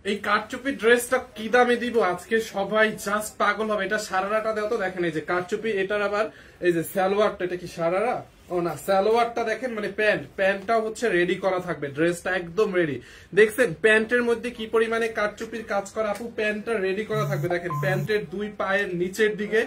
এই কারচুপি ড্রেসটা কি দামে দিব আজকে সবাই জাস্ট পাগল হবে। এটা সারারাটা দেও তো, দেখেন এই যে কারচুপি, এটার আবার এই যে সালোয়ারটা, এটা কি সারারা? ও না, সালোয়ারটা দেখেন, মানে প্যান্টটাও হচ্ছে রেডি করা থাকবে, ড্রেসটা একদম রেডি। দেখছেন প্যান্টের মধ্যে কি পরিমাণে কারচুপির কাজ করা আপু, প্যান্টটা রেডি করা থাকবে। দেখেন প্যান্টের দুই পায়ের নিচের দিকে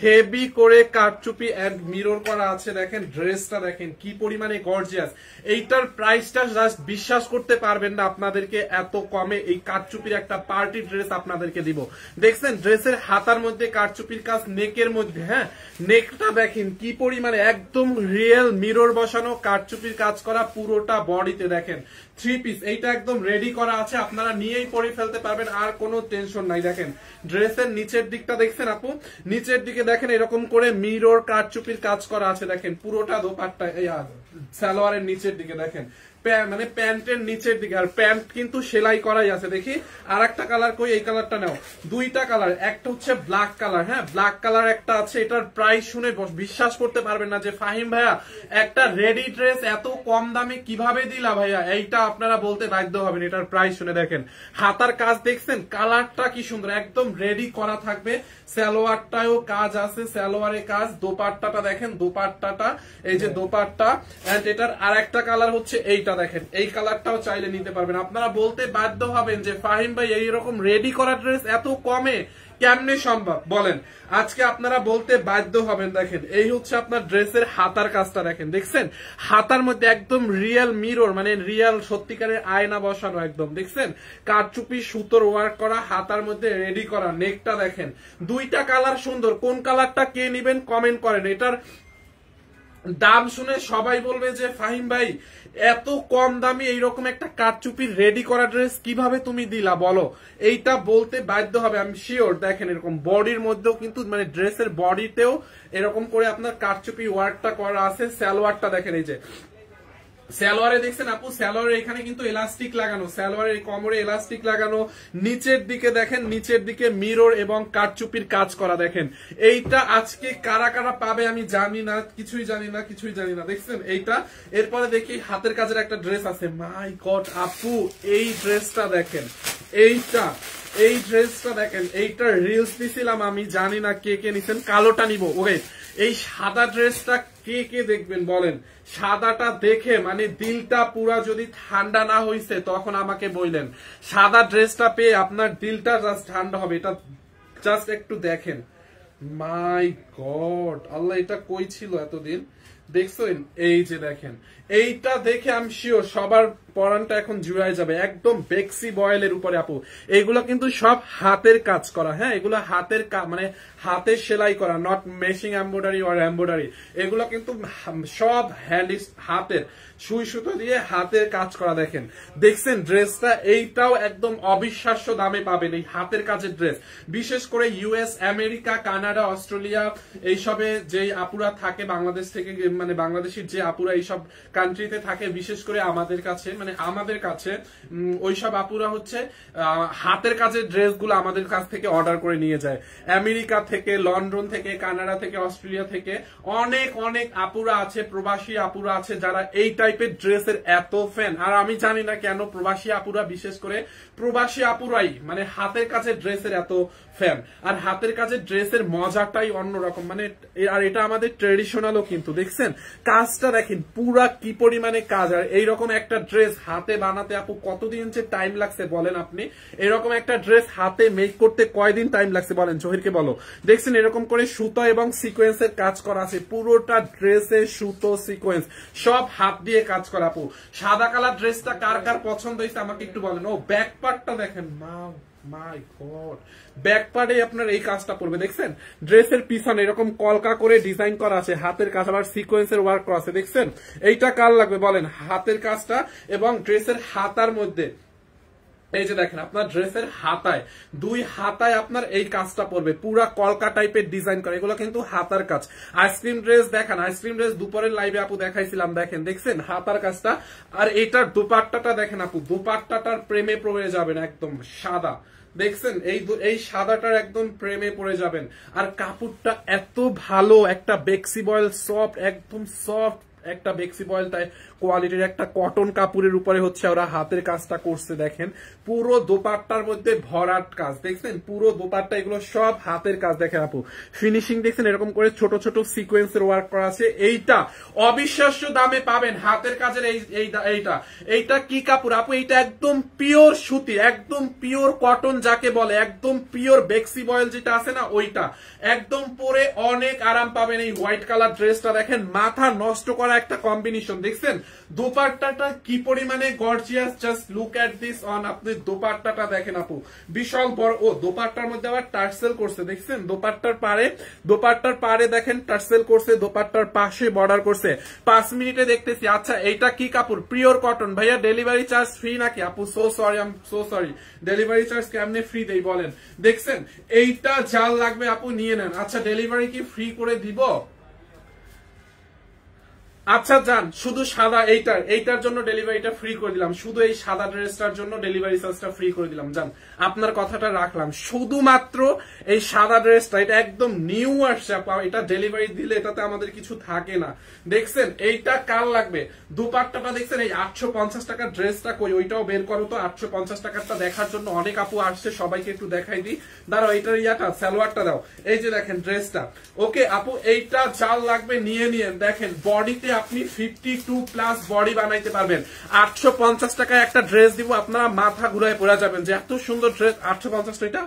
হেভি করে কারচুপি এন্ড মিরর করা আছে। দেখেন ড্রেসটা দেখেন কি পরিমাণে গর্জিয়াস। এইটার প্রাইসটা জাস্ট বিশ্বাস করতে পারবেন না, আপনাদেরকে এত কমে এই কারচুপির একটা পার্টি ড্রেস আপনাদেরকে দিব। দেখছেন ড্রেসের হাতার মধ্যে কারচুপির কাজ, নেকের মধ্যে, হ্যাঁ নেকটা দেখেন কি পরিমাণে একদম রিয়েল মিরর বসানো কারচুপির কাজ করা পুরোটা বডিতে। দেখেন থ্রি পিস, এইটা একদম রেডি করা আছে, আপনারা নিয়েই পরে ফেলতে পারবেন, আর কোনো টেনশন নাই। দেখেন ড্রেসের নিচের দিকটা দেখছেন আপু, নিচের দিকে দেখেন এরকম করে মিরর কারচুপির কাজ করা আছে। দেখেন পুরোটা দোপাট্টা সালোয়ারের নিচের দিকে দেখেন, মানে প্যান্টের নিচের দিকে, আর প্যান্ট কিন্তু সেলাই করাই আছে। দেখি আর একটা কালার কই, এই কালারটা নাও। দুইটা কালার, একটা হচ্ছে ব্ল্যাক কালার, হ্যাঁ ব্ল্যাক কালার একটা আছে। এটার প্রাইস শুনে বিশ্বাস করতে পারবেন না যে ফাহিম ভাইয়া একটা রেডি ড্রেস এত কম দামে কিভাবে দিলা ভাইয়া, এইটা আপনারা বলতে বাধ্য হবেন এটার প্রাইস শুনে। দেখেন হাতার কাজ দেখছেন, কালারটা কি সুন্দর, একদম রেডি করা থাকবে। সালোয়ারটাও কাজ আছে, সালোয়ারে কাজ। দোপাট্টাটা দেখেন, দোপাট্টাটা এই যে দোপাট্টা, এন্ড এটার আর একটা কালার হচ্ছে এইটা। দেখেন এই কালারটাও চাইলে নিতে পারবেন। আপনারা বলতে বাধ্য হবেন যে ফাহিম ভাই এইরকম রেডি করা ড্রেস এত কমে কেমনে সম্ভব বলেন, আজকে আপনারা বলতে বাধ্য হবেন। দেখেন এই হচ্ছে আপনার ড্রেসের হাতার কাজটা, দেখেন দেখছেন হাতার মধ্যে একদম রিয়েল মিরর, মানে রিয়েল সত্যিকারের আয়না বসানো একদম। দেখছেন কারচুপি সুতোর ওয়ার্ক করা, হাতার মধ্যে রেডি করা। নেকটা দেখেন, দুইটা কালার সুন্দর, কোন কালারটা কে নিবেন কমেন্ট করেন। এটার দাম শুনে সবাই বলবে যে ফাহিম ভাই এত কম দামি এইরকম একটা কারচুপির রেডি করা ড্রেস কিভাবে তুমি দিলা বলো, এইটা বলতে বাধ্য হবে আমি শিওর। দেখেন এরকম বডির মধ্যেও কিন্তু, মানে ড্রেসের বডিতেও এরকম করে আপনার কারচুপি ওয়ার্কটা করা আছে। সালোয়ারটা দেখেন, এই যে সালোয়ারে দেখছেন আপু, সালোয়ারের এখানে কিন্তু এলাস্টিক লাগানো, সালোয়ারের কোমরে এলাস্টিক লাগানো। নিচের দিকে দেখেন, নিচের দিকে মিরর এবং কারচুপির কাজ করা। দেখেন এইটা আজকে কারা কারা পাবে আমি জানি না, কিছুই জানি না, কিছুই জানি না। দেখছেন এইটা, এরপরে দেখি হাতের কাজের একটা ড্রেস আছে। মাই গড আপু এই ড্রেসটা দেখেন, এই ড্রেসটা দেখেন, এইটা রিলস দিছিলাম, আমি জানি না কে কে নিছেন। কালোটা নিব, ওকে। এই সাদা ড্রেসটা কে কে দেখবেন বলেন, সাদাটা দেখে মানে দিলটা পুরা যদি ঠান্ডা না হইছে তখন আমাকে বললেন। সাদা ড্রেসটা পেয়ে আপনার দিলটা জাস্ট ঠান্ডা হবে। এটা জাস্ট একটু দেখেন, মাই গড আল্লাহ, এটা কই ছিল এতদিন, দেখছেন এই যে দেখেন। এইটা দেখে আমি শিওর সবার পরানটা এখন জুড়ায় যাবে, একদম বেক্সি বয়েলের উপরে আপু। এগুলো কিন্তু সব হাতের কাজ করা, হ্যাঁ এগুলো হাতের মানে হাতের সেলাই করা, নট মেশিং এমব্রয়ডারি আর এমব্রয়ডারি। এগুলো কিন্তু সব হ্যান্ড হাতের সুই সুতো দিয়ে হাতের কাজ করা। দেখেন দেখছেন ড্রেসটা, এইটাও একদম অবিশ্বাস্য দামে পাবেন এই হাতের কাজের ড্রেস। বিশেষ করে ইউএস, আমেরিকা, কানাডা, অস্ট্রেলিয়া এইসবে যে আপুরা থাকে বাংলাদেশ থেকে, মানে বাংলাদেশের যে আপুরা এইসব কান্ট্রিতে থাকে, বিশেষ করে আমাদের কাছে, মানে আমাদের কাছে ওইসব আপুরা হচ্ছে হাতের কাজের ড্রেসগুলো আমাদের কাছ থেকে অর্ডার করে নিয়ে যায়। আমেরিকা থেকে, লন্ডন থেকে, কানাডা থেকে, অস্ট্রেলিয়া থেকে অনেক অনেক আপুরা আছে, প্রবাসী আপুরা আছে যারা এই টাইপের ড্রেসের এত ফ্যান। আর আমি জানি না কেন প্রবাসী আপুরা, বিশেষ করে প্রবাসী আপুরাই মানে হাতের কাজের ড্রেসের এত ফ্যান। আর হাতের কাজের ড্রেসের মজাটাই অন্যরকম, মানে আর এটা আমাদের ট্রেডিশনালও কিন্তু। দেখছেন কাজটা দেখেন পুরা কি পরিমাণে কাজ। আর এইরকম একটা ড্রেস হাতে বানাতে আপু কতদিন যে টাইম লাগছে বলেন আপনি, এরকম একটা ড্রেস হাতে মেক করতে কয়দিন টাইম লাগছে বলেন, জহিরকে বলো। দেখছেন এরকম করে সুতো এবং সিকোয়েন্সের কাজ করা আছে, পুরোটা ড্রেসে সুতো সিকোয়েন্স সব হাত দিয়ে কাজ করা আপু। সাদা কালার ড্রেসটা কার কার পছন্দ হয়েছে আমাকে একটু বলেন। ও ব্যাক পার্টটা দেখেন, মাই গড, ব্যাক পার্টে আপনার এই কাজটা পড়বে। দেখছেন ড্রেসের পিছনে এরকম কলকা করে ডিজাইন করা আছে, হাতের কাজ, আবার সিকোয়েন্সের ওয়ার্ক করা আছে। দেখছেন এইটা কার লাগবে বলেন, হাতের কাজটা এবং ড্রেসের হাতার মধ্যে এই যে দেখেন আপনার ড্রেসের হাতায়, দুই হাতায় আপনার এই কাজটা পড়বে, পুরা কলকা টাইপের ডিজাইন করা। এগুলো কিন্তু হাতার কাজ। আইসক্রিম ড্রেস দেখান, আইসক্রিম ড্রেস দুপুরের লাইভে আপু দেখাইছিলাম, দেখেন দেখছেন হাতার কাজটা। আর এইটার দোপাট্টাটা দেখেন আপু, দোপাট্টাটার প্রেমে পড়ে যাবেন, একদম সাদা। দেখছেন এই সাদাটার একদম প্রেমে পড়ে যাবেন। আর কাপড়টা এত ভালো, একটা বেক্সি বয়েল সফট, একদম সফট একটা বেক্সি বয়েল তাই কোয়ালিটির একটা কটন কাপড়ের উপরে হচ্ছে ওরা হাতের কাজটা করছে। দেখেন পুরো দোপাট্টার মধ্যে ভরাট কাজ দেখছেন, পুরো দোপাট্টা এগুলো সব হাতের কাজ দেখেন আপু, ফিনিশিং দেখছেন এরকম করে ছোট ছোট সিকোয়েন্সের ওয়ার্ক করা আছে। এইটা অবিশ্বাস্য দামে পাবেন, হাতের কাজের এইটা কি কাপড় আপু, এইটা একদম পিওর সুতি, একদম পিওর কটন যাকে বলে, একদম পিওর বেক্সি বয়েল যেটা আছে না ওইটা, একদম পরে অনেক আরাম পাবেন। এই হোয়াইট কালার ড্রেসটা দেখেন, মাথা নষ্ট করা একটা কম্বিনেশন দেখছেন, দোপাট্টাটা কি পরিমানে gorgeous, just look at this on. আপনি দোপাট্টাটা দেখেন আপু, বিশাল বড়, ও দোপাট্টার মধ্যে আবার টার্সেল করছে দেখছেন, দোপাট্টার পারে দেখেন টার্সেল করছে, দোপাট্টার পাশে বর্ডার করছে। 5 মিনিটে দেখতেছি। আচ্ছা এইটা কি কাপড়, পিওর কটন। ভাইয়া ডেলিভারি চার্জ ফ্রি নাকি আপু? সো সরি ডেলিভারি চার্জ কেমনে ফ্রি দেই বলেন। দেখছেন এইটা জাল লাগবে আপু নিয়ে নেন। আচ্ছা ডেলিভারি কি ফ্রি করে দিব? আচ্ছা যান, শুধু সাদা এইটার জন্য ডেলিভারিটা ফ্রি করে দিলাম, শুধু এই সাদা ড্রেসটার জন্য ডেলিভারি চার্জটা ফ্রি করে দিলাম। যান আপনার কথাটা রাখলাম, শুধুমাত্র এই সাদা ড্রেসটা, এটা একদম নিউ আসছে, এটা ডেলিভারি দিলে এটাতে আমাদের কিছু থাকে না। দেখছেন এইটা কার লাগবে, দুপাট্টাটা দেখছেন, এই 850 টাকার ড্রেসটা কই, ওইটাও বের করো তো। 850 টাকারটা দেখার জন্য অনেক আপু আসছে, সবাইকে একটু দেখাই দিই, দাঁড়াও এইটার সালোয়ারটা দাও। এই যে দেখেন ড্রেসটা, ওকে আপু এইটা জাল লাগবে নিয়ে দেখেন বডিতে আপনি 52 প্লাস বডি বানাইতে পারবেন। 850 টাকায় একটা ড্রেস দিব, আপনারা মাথা ঘুরায় পড়ে যাবেন যে এত সুন্দর ড্রেস 850 টাকা,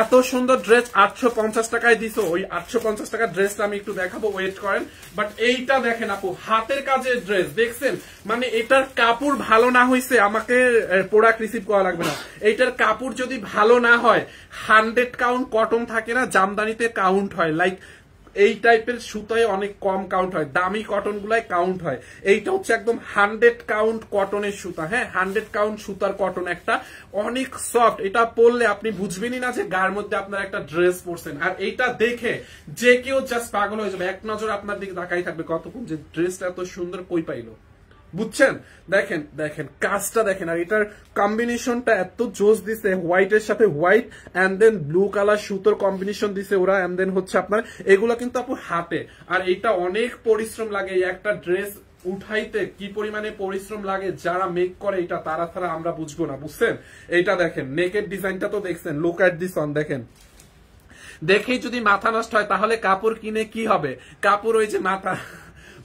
এত সুন্দর ড্রেস 850 টাকায় দিছো। ওই 850 টাকার ড্রেসটা আমি একটু দেখাবো, ওয়েট করেন। বাট এইটা দেখেন আপু, হাতের কাজের ড্রেস দেখছেন, মানে এটার কাপড় ভালো না হইছে আমাকে প্রোডাক্ট রিসিভ করা লাগবে না। এইটার কাপড় যদি ভালো না হয়, 100 কাউন্ট কটন থাকে না, জামদানিতে কাউন্ট হয়, লাইক এই টাইপের সুতায় অনেক কম কাউন্ট হয়, দামি কটন গুলাই কাউন্ট হয়। এইটা হচ্ছে একদম 100 কাউন্ট কটনের সুতা, হ্যাঁ 100 কাউন্ট সুতার কটন, একটা অনেক সফট। এটা পরলে আপনি বুঝবেনই না যে গার মধ্যে আপনার একটা ড্রেস পরছেন। আর এইটা দেখে যে কেউ জাস্ট পাগল হয়ে যাবে, এক নজর আপনার দিকে তাকাই থাকবে কতক্ষণ, যে ড্রেসটা এত সুন্দর কই পাইলো, বুঝছেন? দেখেন কাজটা দেখেন, আর এটার কম্বিনেশনটা এত জোস দিছে, হোয়াইটের সাথে white and then blue colour সুতোর কম্বিনেশন দিছে ওরা, এন্ড দেন হচ্ছে আপনার এগুলো কিন্তু আপু হাতে। আর এটা অনেক পরিশ্রম লাগে, একটা ড্রেস উঠাইতে কি পরিমাণে পরিশ্রম লাগে, যারা মেক করে এটা তারা ছাড়া আমরা বুঝবো না, বুঝছেন? এইটা দেখেন নেকের ডিজাইনটা তো দেখছেন, লুক এট দিস অন। দেখেন দেখেই যদি মাথা নষ্ট হয় তাহলে কাপড় কিনে কি হবে? কাপড় ওই যে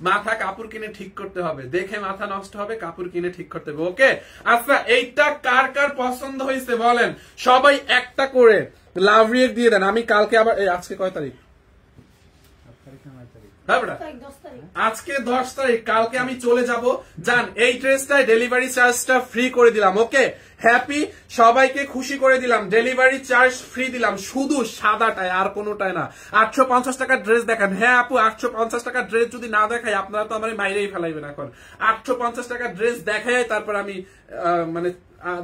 মাথা কাপড় কিনে ঠিক করতে হবে, দেখে মাথা নষ্ট হবে, কাপড় কিনে ঠিক করতে হবে। ওকে আচ্ছা এইটা কার কার পছন্দ হয়েছে বলেন, সবাই একটা করে লাভ রিয়েক্ট দিয়ে দেন। আমি কালকে আবার, আজকে কয় তারিখ? আজকে 10 তারিখ, কালকে আমি চলে যাব। জান এই ড্রেসটায় ডেলিভারি চার্জটা ফ্রি করে দিলাম। ওকে হ্যাপি, সবাইকে খুশি করে দিলাম, ডেলিভারি চার্জ ফ্রি দিলাম, শুধু সাদাটায় আর কোনোটায় না। 850 টাকার ড্রেস দেখান। হ্যাঁ আপু 850 টাকার ড্রেস যদি না দেখাই আপনারা তো আমার মাইরেই ফেলাইবেন। এখন 850 টাকার ড্রেস দেখাই তারপর আমি মানে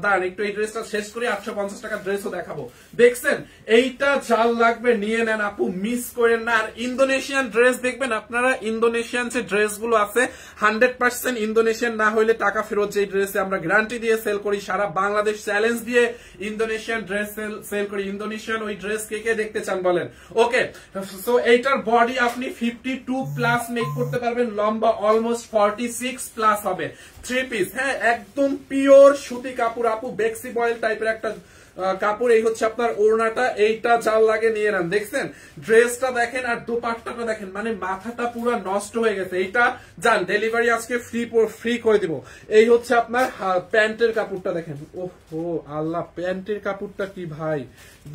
দাঁড়ান একটু এই ড্রেসটা শেষ করি, 850 টাকার ড্রেসও দেখাবো। দেখছেন এইটা জাল লাগবে নিয়ে নেন আপু, মিস করেন না। আর ইন্দোনেশিয়ান ড্রেস দেখবেন আপনারা, ইন্দোনেশিয়ান যে ড্রেস গুলো আছে 100% ইন্দোনেশিয়ান না হইলে টাকা ফেরত, যে ড্রেসে আমরা গ্যারান্টি দিয়ে সেল করি, সারা বাংলাদেশ চ্যালেঞ্জ দিয়ে ইন্দোনেশিয়ান ড্রেস সেল করি। ইন্দোনেশিয়ান ওই ড্রেস কে কে দেখতে চান বলেন? ওকে সো এইটার বডি আপনি 52 প্লাস মেক করতে পারবেন, লম্বা অলমোস্ট 46 প্লাস হবে, 3 পিস, হ্যাঁ একদম পিওর সুতি কাপড় আপু, বেক্সি বয়েল টাইপের একটা কাপড়। এই হচ্ছে আপনার ওড়নাটা, এইটা জাল লাগে নিয়ে নেন। দেখছেন ড্রেসটা দেখেন আর দোপাট্টাটা দেখেন, মানে মাথাটা পুরো নষ্ট হয়ে গেছে। এইটা জান ডেলিভারি আজকে ফ্রি করে দিব। এই হচ্ছে আপনার প্যান্টের কাপড়টা দেখেন, ওহো আল্লাহ প্যান্টের কাপড়টা কি ভাই,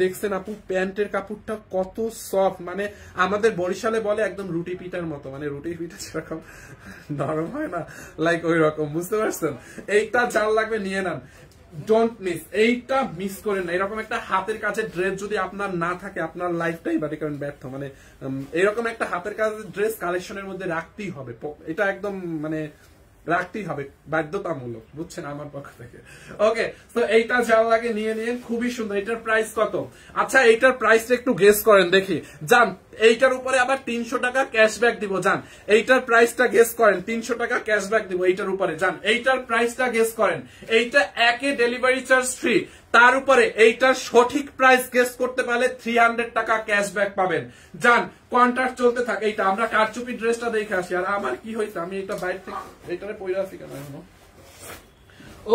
দেখছেন আপু প্যান্টের কাপড়টা কত সফট, মানে আমাদের বরিশালে বলে একদম রুটি পিঠার মতো, মানে রুটি পিঠা যেরকম নরম হয় না, লাইক ওই রকম, বুঝতে পারছেন? এইটা জাল লাগবে নিয়ে নেন, ডোন্ট মিস, এইটা মিস করেন না। এরকম একটা হাতের কাজের ড্রেস যদি আপনার না থাকে আপনার লাইফটাই বাড়ি করেন ব্যর্থ। মানে এরকম একটা হাতের কাজের ড্রেস কালেকশনের মধ্যে রাখতেই হবে, এটা একদম মানে রাখতেই হবে, বাধ্যতামূলক, বুঝছেন আমার পক্ষ থেকে। ওকে তো এইটা যাওয়া লাগে নিয়ে নিন, খুবই সুন্দর। এটার প্রাইস কত? আচ্ছা এইটার প্রাইসটা একটু গেস করেন দেখি। জান এইটার উপরে আবার 300 টাকা ক্যাশব্যাক দিব। জান এইটার প্রাইসটা গেস করেন, 300 টাকা ক্যাশব্যাক দিব এইটার উপরে। জান এইটার প্রাইসটা গেস করেন, এইটা একে ডেলিভারি চার্জ ফ্রি, তার উপরে এইটার সঠিক প্রাইস গেস করতে পারলে 300 টাকা ক্যাশব্যাক পাবেন। জান কন্ট্রাক্ট চলতে থাকে। এইটা আমরা কারচুপি ড্রেসটা দেখে আসি। আর আমার কি হয়েছে, আমি এটা বাইরে থেকে এইটারে পয়রা আছি কেন এখনো?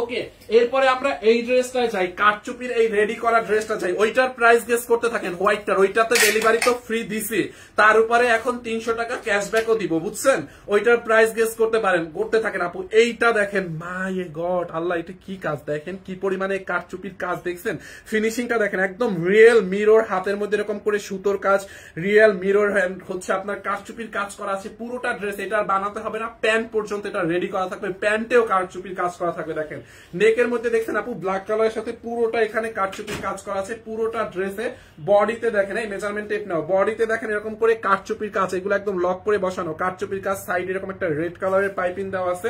ওকে, এরপরে আমরা এই ড্রেসটা যাই, কারচুপির এই রেডি করা ড্রেসটা যাই। ওইটার প্রাইস গেস করতে থাকেন, হোয়াইটটার। ওইটাতে ডেলিভারি তো ফ্রি দিছি, তার উপরে এখন 300 টাকা ক্যাশব্যাকও দিব, বুঝছেন? ওইটার প্রাইস গেস করতে পারেন, করতে থাকেন আপু। এইটা দেখেন, মাই গড আল্লাহ, এটা কি কাজ দেখেন, কি পরিমাণে কারচুপির কাজ দেখছেন, ফিনিশিংটা দেখেন, একদম রিয়েল মিরর, হাতের মধ্যে এরকম করে সুতোর কাজ, রিয়েল মিরর হ্যান্ড হচ্ছে আপনার কারচুপির কাজ করা আছে পুরোটা ড্রেস। এটা বানাতে হবে না, প্যান্ট পর্যন্ত এটা রেডি করা থাকবে, প্যান্টেও কারচুপির কাজ করা থাকবে। দেখেন নেকের মধ্যে দেখছেন আপু ব্ল্যাক কালারের সাথে পুরোটা এখানে কারচুপির কাজ করা আছে পুরোটা ড্রেসে। বডিতে দেখেন, এই মেজারমেন্ট টেপ নাও, বডিতে দেখেন এরকম করে কারচুপির কাজ, এগুলো একদম লক করে বসানো কারচুপির কাজ। সাইড এরকম একটা রেড কালারের পাইপিং দেওয়া আছে।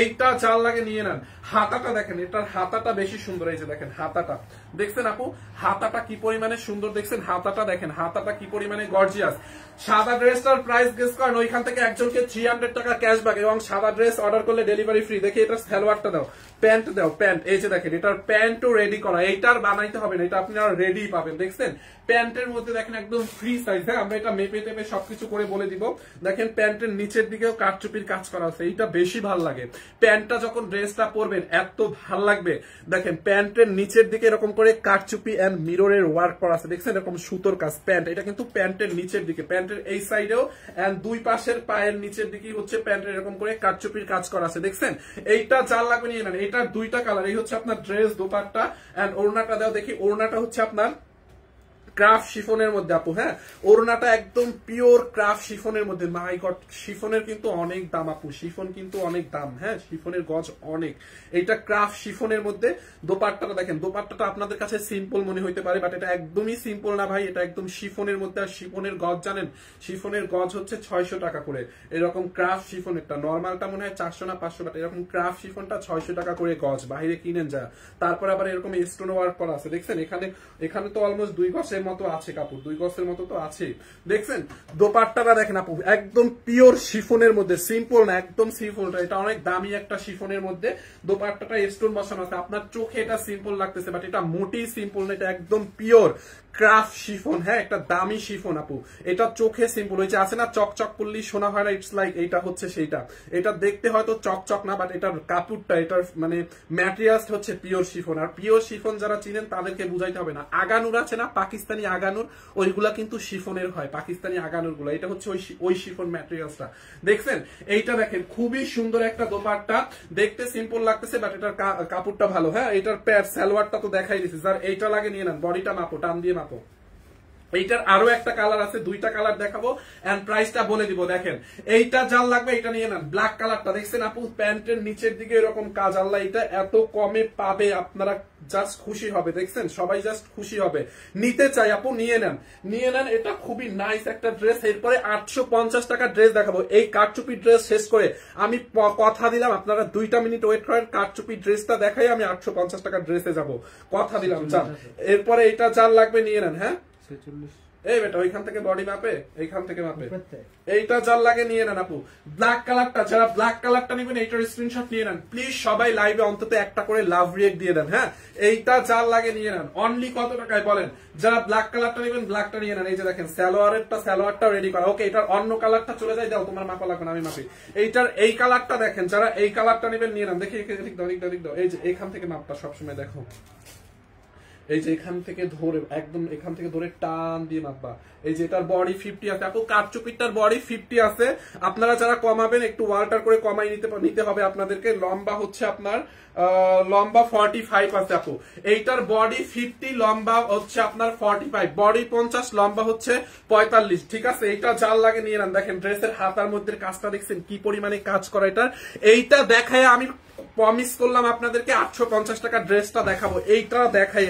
এইটা চাল লাগে নিয়ে নেন। হাতাটা দেখেন, এটার হাতাটা বেশি সুন্দর, এই যে দেখেন হাতাটা দেখছেন আপু, হাতাটা কি পরিমাণে সুন্দর দেখছেন, হাতাটা দেখেন, হাতাটা কি পরিমাণে গর্জিয়াস। সাদা ড্রেসটার প্রাইস গেস করেন, ওইখান থেকে একজনকে 300 টাকা ক্যাশব্যাক, এবং সাদা ড্রেস অর্ডার করলে ডেলিভারি ফ্রি। দেখি এটা সালোয়ারটা দাও, প্যান্ট দাও, প্যান্ট এই যে দেখেন, এটার প্যান্টও রেডি করা, এইটার বানাইতে হবে না, এটা আপনি আর রেডি পাবেন। দেখছেন প্যান্টের মধ্যে দেখেন একদম ফ্রি সাইজ, হ্যাঁ আমরা এটা মেপে টেপে সবকিছু করে বলে দিব। দেখেন প্যান্টের নিচের দিকেও কারচুপির কাজ করা আছে, এইটা বেশি ভাল লাগে। প্যান্টটা যখন ড্রেসটা পরবেন এত ভাল লাগবে। দেখেন প্যান্টের নিচের দিকে এরকম করে কারচুপি এন্ড মিররের ওয়ার্ক করা আছে, দেখছেন এরকম সুতোর কাজ। প্যান্ট এটা কিন্তু প্যান্টের নিচের দিকে, প্যান্টের এই সাইডেও এন্ড দুই পাশের পায়ের নিচের দিকেই হচ্ছে প্যান্টের এরকম করে কারচুপির কাজ করা আছে, দেখছেন। এইটা যার লাগবে নিয়ে নেন। এটার দুইটা কালার, এই হচ্ছে আপনার ড্রেস দোপাট্টা এন্ড ওড়নাটা দাও দেখি। ওড়নাটা হচ্ছে আপনার ক্রাফট শিফনের মধ্যে আপু, হ্যাঁ ওড়নাটা একদম পিওর ক্রাফট শিফনের মধ্যে। মাই গড, শিফনের কিন্তু অনেক দাম আপু, শিফন কিন্তু অনেক দাম, হ্যাঁ শিফনের গজ অনেক। এইটা ক্রাফট শিফনের মধ্যে। দোপাট্টাটা দেখেন, দোপাট্টাটা আপনাদের কাছে সিম্পল মনে হইতে পারে, বাট এটা একদমই সিম্পল না ভাই, এটা একদম শিফনের মধ্যে। আর শিফনের গজ জানেন, শিফনের গজ হচ্ছে 600 টাকা করে। এরকম ক্রাফট শিফনেরটা নর্মালটা মনে হয় 400 না 500 টাকা, এরকম ক্রাফট শিফনটা 600 টাকা করে গজ, বাইরে কিনেন যা। তারপর আবার এরকম স্টোন ওয়ার্ক করা আছে, দেখছেন এখানে, এখানে তো অলমোস্ট 2 গজের মতো আছে কাপড়, 2 গজের মতো তো আছে, দেখছেন। দোপাট্টাটা দেখেন আপু, একদম পিওর শিফনের মধ্যে, সিম্পল না একদম সিম্পল, এটা অনেক দামি একটা শিফনের মধ্যে। দোপাট্টাটা স্টোন বসানো আছে, আপনার চোখে এটা সিম্পল লাগতেছে, বাট এটা মোটেই সিম্পল না, এটা একদম পিওর ক্রাফট শিফন, হ্যাঁ একটা দামি শিফন আপু। এটা চোখে সিম্পল হয়েছে, আছে না চকচক করলেই শোনা হয় না, ইটস লাইক এইটা হচ্ছে সেইটা। এটা দেখতে হয়তো চকচক না, বাট এটার কাপড়টা, এটার মানে ম্যাটেরিয়ালস হচ্ছে পিওর শিফন। আর পিওর শিফন যারা চিনেন তাদেরকে বুঝাইতে হবে না। আগানুর আছে না পাকিস্তানি আগানুর, ওইগুলা কিন্তু শিফনের হয়, পাকিস্তানি আগানুর গুলা, এটা হচ্ছে ওই শিফন ম্যাটেরিয়ালসটা, দেখছেন। এইটা দেখেন খুবই সুন্দর একটা দোপাট্টা, দেখতে সিম্পল লাগতেছে, বাট এটার কাপড়টা ভালো, হ্যাঁ এটার প্যান্ট সালোয়ারটা তো দেখাই দিচ্ছে। যার এইটা লাগে নিয়ে নেন, বডিটা মাপো, টান দিয়ে মাপো। এইটার আরো একটা কালার আছে, 2টা কালার দেখাবো এন্ড প্রাইসটা বলে দিব। দেখেন এইটা যার লাগবে এটা নিয়ে নেন, ব্ল্যাক কালারটা দেখছেন আপু, প্যান্টের নিচের দিকে এরকম কাজ, আল্লাহ এটা এত কমে পাবে, আপনারা জাস্ট খুশি হবে, দেখছেন সবাই জাস্ট খুশি হবে। নিতে চাই আপু নিয়ে নেন, নিয়ে নেন, এটা খুবই নাইস একটা ড্রেস। এরপরে 850 টাকা ড্রেস দেখাবো। এই কারচুপি ড্রেস শেষ করে আমি কথা দিলাম, আপনারা 2টা মিনিট ওয়েট করেন, কারচুপি ড্রেসটা দেখাই আমি 850 টাকা ড্রেসে যাব, কথা দিলাম। চান এরপরে এটা যার লাগবে নিয়ে নেন, হ্যাঁ এই বেটা ওইখান থেকে বডি মাপে, এইখান থেকে মাপে, এইটা যার লাগে নিয়ে নেন আপু। ব্ল্যাক কালারটা, যারা ব্ল্যাক কালারটা নেবেন এইটার স্ক্রিনশট নিয়ে নেন প্লিজ। সবাই লাইভে অন্তত একটা করে লাভ রিয়েক্ট দিয়ে দেন, হ্যাঁ এইটা যার লাগে নিয়ে নেন। অনলি কত টাকায় বলেন? যারা ব্ল্যাক কালারটা নেবেন ব্ল্যাকটা নিয়ে নেন। এই যে দেখেন সালোয়ারটা রেডি করা। ওকে, এটার অন্য কালারটা চলে যায়, দাও তোমার মাপা লাগবে না, আমি মাপি। এইটার এই কালারটা দেখেন, যারা এই কালারটা নেবেন নিয়ে নেন। দেখি এই যে এখান থেকে মাপটা সবসময় দেখো, এই যে এখান থেকে ধরে একদম এখান থেকে ধরে টান দিয়ে মাপবা। এই যে এটার বডি 50 আছে আপু, কারচুপিটার বডি 50 আছে। আপনারা যারা কমাবেন একটু ওয়াল্টার করে কমাই নিতে হবে আপনাদেরকে। লম্বা হচ্ছে আপনার লম্বা 45 আছে আপু। এইটার বডি 50, লম্বা হচ্ছে আপনার 45, বডি 50, লম্বা হচ্ছে 45, ঠিক আছে। এইটা যার লাগে নিয়ে নেন। দেখেন ড্রেসের হাতার মধ্যে কাজটা দেখছেন কি পরিমাণে কাজ করা এটার। এইটা দেখায় আমি প্রমিস করলাম আপনাদেরকে 850 টাকা ড্রেসটা দেখাবো। এইটা দেখাই,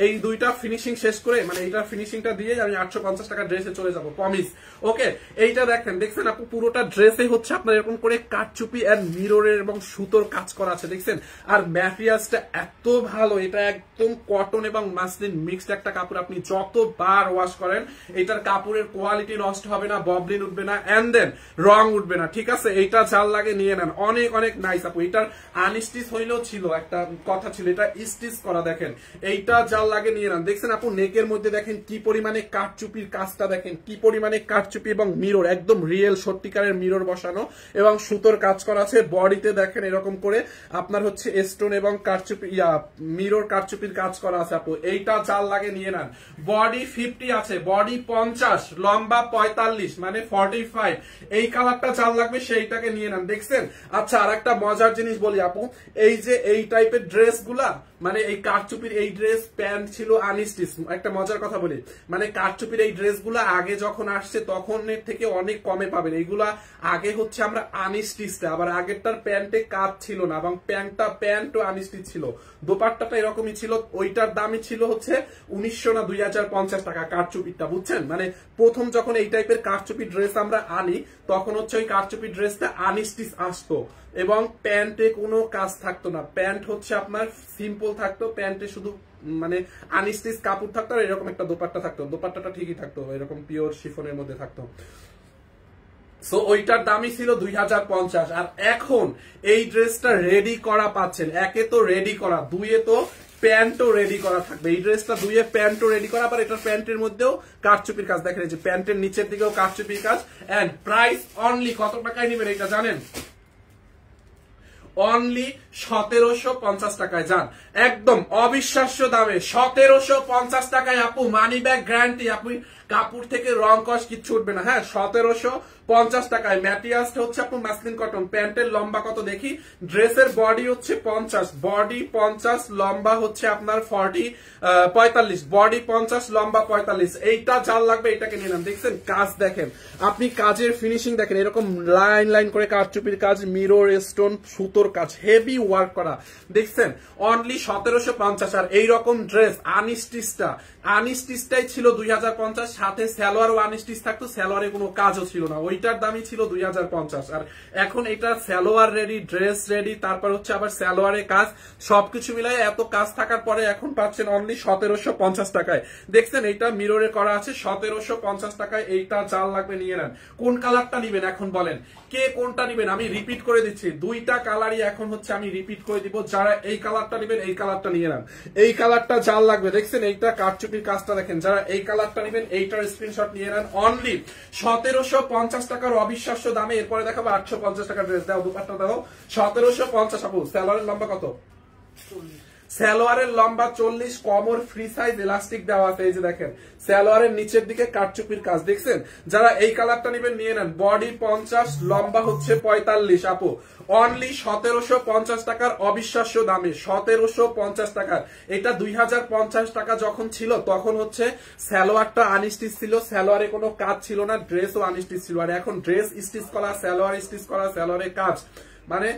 এই 2টা ফিনিশিং শেষ করে, মানে এইটার ফিনিশিংটা দিয়ে আমি 850 টাকা ড্রেসে চলে যাব, প্রমিস। ওকে, এইটা দেখছেন আপু, পুরোটা ড্রেসে হচ্ছে আপনার এরকম করে কারচুপি আর মিররের এবং সুতোর কাজ করা আছে, দেখছেন। আর ম্যাটেরিয়ালসটা এত ভালো, এটা একদম কটন এবং মাসলিন মিক্সড একটা কাপড়। আপনি যতবার ওয়াশ করেন এটার কাপড়ের কোয়ালিটি নষ্ট হবে না, ববলিন উঠবে না, এন্ড দেন রং উঠবে না, ঠিক আছে। এইটা যার লাগে নিয়ে নেন, অনেক অনেক নাইস আপু। এটার আনস্টিচ হইলেও ছিল, একটা কথা ছিল, এটা স্টিচ করা। দেখেন এইটা যার লাগে নিয়ে নেন। দেখছেন আপু নেকের মধ্যে দেখেন কি পরিমাণে কাঠচুপির কাজটা, দেখেন কি পরিমাণে কাঠচুপি এবং মিরর, একদম রিয়েল সত্যিকারের মিরর বসানো এবং সুতোর কাজ করা আছে। বডিতে দেখেন এরকম করে আপনার হচ্ছে স্টোন এবং কাঠচুপি মিরর কাঠচুপির কাজ করা আছে আপু। এইটা যার লাগে নিয়ে নেন। বডি 50 আছে, বডি 50, লম্বা 45 মানে 45। এই কালারটা যার লাগবে সেইটাকে নিয়ে নেন। দেখছেন? আচ্ছা আর একটা মজার জিনিস বলি আপু, এই যে এই টাইপের ড্রেস গুলা, মানে এই কাঠচুপির এই ড্রেস প্যান্ট ছিল আনস্টিচ। একটা মজার কথা বলি, মানে কাঠচুপির এই ড্রেস গুলা আগে যখন আসছে তখন থেকে অনেক কমে পাবেন। এইগুলা আগে হচ্ছে আমরা আনস্টিচটা, আবার আগেরটার প্যান্টে কাজ ছিল না এবং প্যান্টও আনস্টিচ ছিল। দোপাট্টাটা এরকমই ছিল, ওইটার দামই ছিল হচ্ছে 1900 না 2050 টাকা কাঠচুপিরটা, বুঝছেন? মানে প্রথম যখন এই টাইপের কাঠচুপি ড্রেস আমরা আনি তখন হচ্ছে ওই কাঠচুপি ড্রেসটা আনস্টিচ আসতো এবং প্যান্টে কোনো কাজ থাকতো না। প্যান্ট হচ্ছে আপনার সিম্পল থাকতো, প্যান্টে শুধু মানে আনস্টিচ কাপড় থাকতো আর এরকম একটা দোপাট্টা থাকতো। দোপাট্টাটা ঠিকই থাকতো, এরকম পিওর শিফনের মধ্যে থাকতো। সো ওইটার দামই ছিল 2050। আর এখন এই ড্রেসটা রেডি করা পাচ্ছেন, একে তো রেডি করা, দুইয়ে তো প্যান্টও রেডি করা থাকবে। এই ড্রেসটা দুইয়ে প্যান্টও রেডি করা, আবার এটার প্যান্টের মধ্যেও কাঠচুপির কাজ। দেখেন এই যে প্যান্টের নিচের দিকেও কাঠচুপির কাজ। এন্ড প্রাইস অনলি কত টাকায় নেবেন এটা জানেন? অনলি 1750 টাকায়। যান একদম অবিশ্বাস্য দামে 1750 টাকায় আপু, মানি ব্যাগ গ্যারান্টি। আপনি কাপড় থেকে রং কস কিচ্ছু উঠবে না। হ্যাঁ 1750 টাকায়। ম্যাটেরিয়ালসটা হচ্ছে আপনার মাসলিন কটন। প্যান্টের লম্বা কত দেখি? ড্রেসের বডি হচ্ছে 50, বডি 50, লম্বা হচ্ছে আপনার 45, বডি 50, লম্বা 45। এইটা যার লাগবে এটাকে নিয়ে নেন। দেখছেন কাজ দেখেন, আপনি কাজের ফিনিশিং দেখেন, এরকম লাইন লাইন করে কাঠচুপির কাজ, মিরর স্টোন, সুতোর কাজ, হেভি ওয়ার্ক করা। দেখছেন অনলি 1750। আর এইরকম ড্রেস আনস্টিচটাই ছিল 2050, সাথে সালোয়ারও আনস্টিচ থাকতো, সালোয়ারে কোনো কাজও ছিল না, ওইটার দামই ছিল 2050। আর এখন এটা সালোয়ার রেডি, ড্রেস রেডি, তারপর হচ্ছে আবার সালোয়ারে কাজ, সবকিছু মিলাই এত কাজ থাকার পরে এখন পাচ্ছেন অনলি 1750 টাকায়। দেখছেন এইটা মিররে করা আছে 1750 টাকায়। এইটা যার লাগবে নিয়ে নেন। কোন কালারটা নিবেন এখন বলেন, কে কোনটা নিবেন? আমি রিপিট করে দিচ্ছি, দুইটা কালারই এখন হচ্ছে আমি রিপিট করে দিব। যারা এই কালারটা নিবেন এই কালারটা নিয়ে নেন। এই কালারটা যার লাগবে, দেখছেন এইটা কাঠচুপির কাজটা দেখেন, যারা এই কালারটা নিবেন এইটার স্ক্রিনশট নিয়ে নেন। অনলি 1750 টাকার অবিশ্বাস্য দামে। এরপরে দেখাবো 850 টাকার ড্রেস। দাও দুপাট্টা দাও। 1750 আপু। সালোয়ারের লম্বা কত? সালোয়ারের লম্বা 40, কমর ফ্রি সাইজ ইলাস্টিক দেওয়া আছে। এই যে দেখেন সালোয়ারের নিচের দিকে কাঠচুপির কাজ। দেখছেন? যারা এই কালারটা নিবেন নিয়ে নেন। বডি 50, লম্বা হচ্ছে 45 আপু। অনলি 1750 টাকার অবিশ্বাস্য দামে। 1750 টাকার। এটা 2050 টাকা যখন ছিল তখন হচ্ছে সালোয়ারটা আনস্টিচ ছিল, সালোয়ারে কোনো কাজ ছিল না, ড্রেসও আনস্টিচ ছিল। আর এখন ড্রেস স্টিচ করা, সালোয়ার স্টিচ করা, সালোয়ারে কাজ, মানে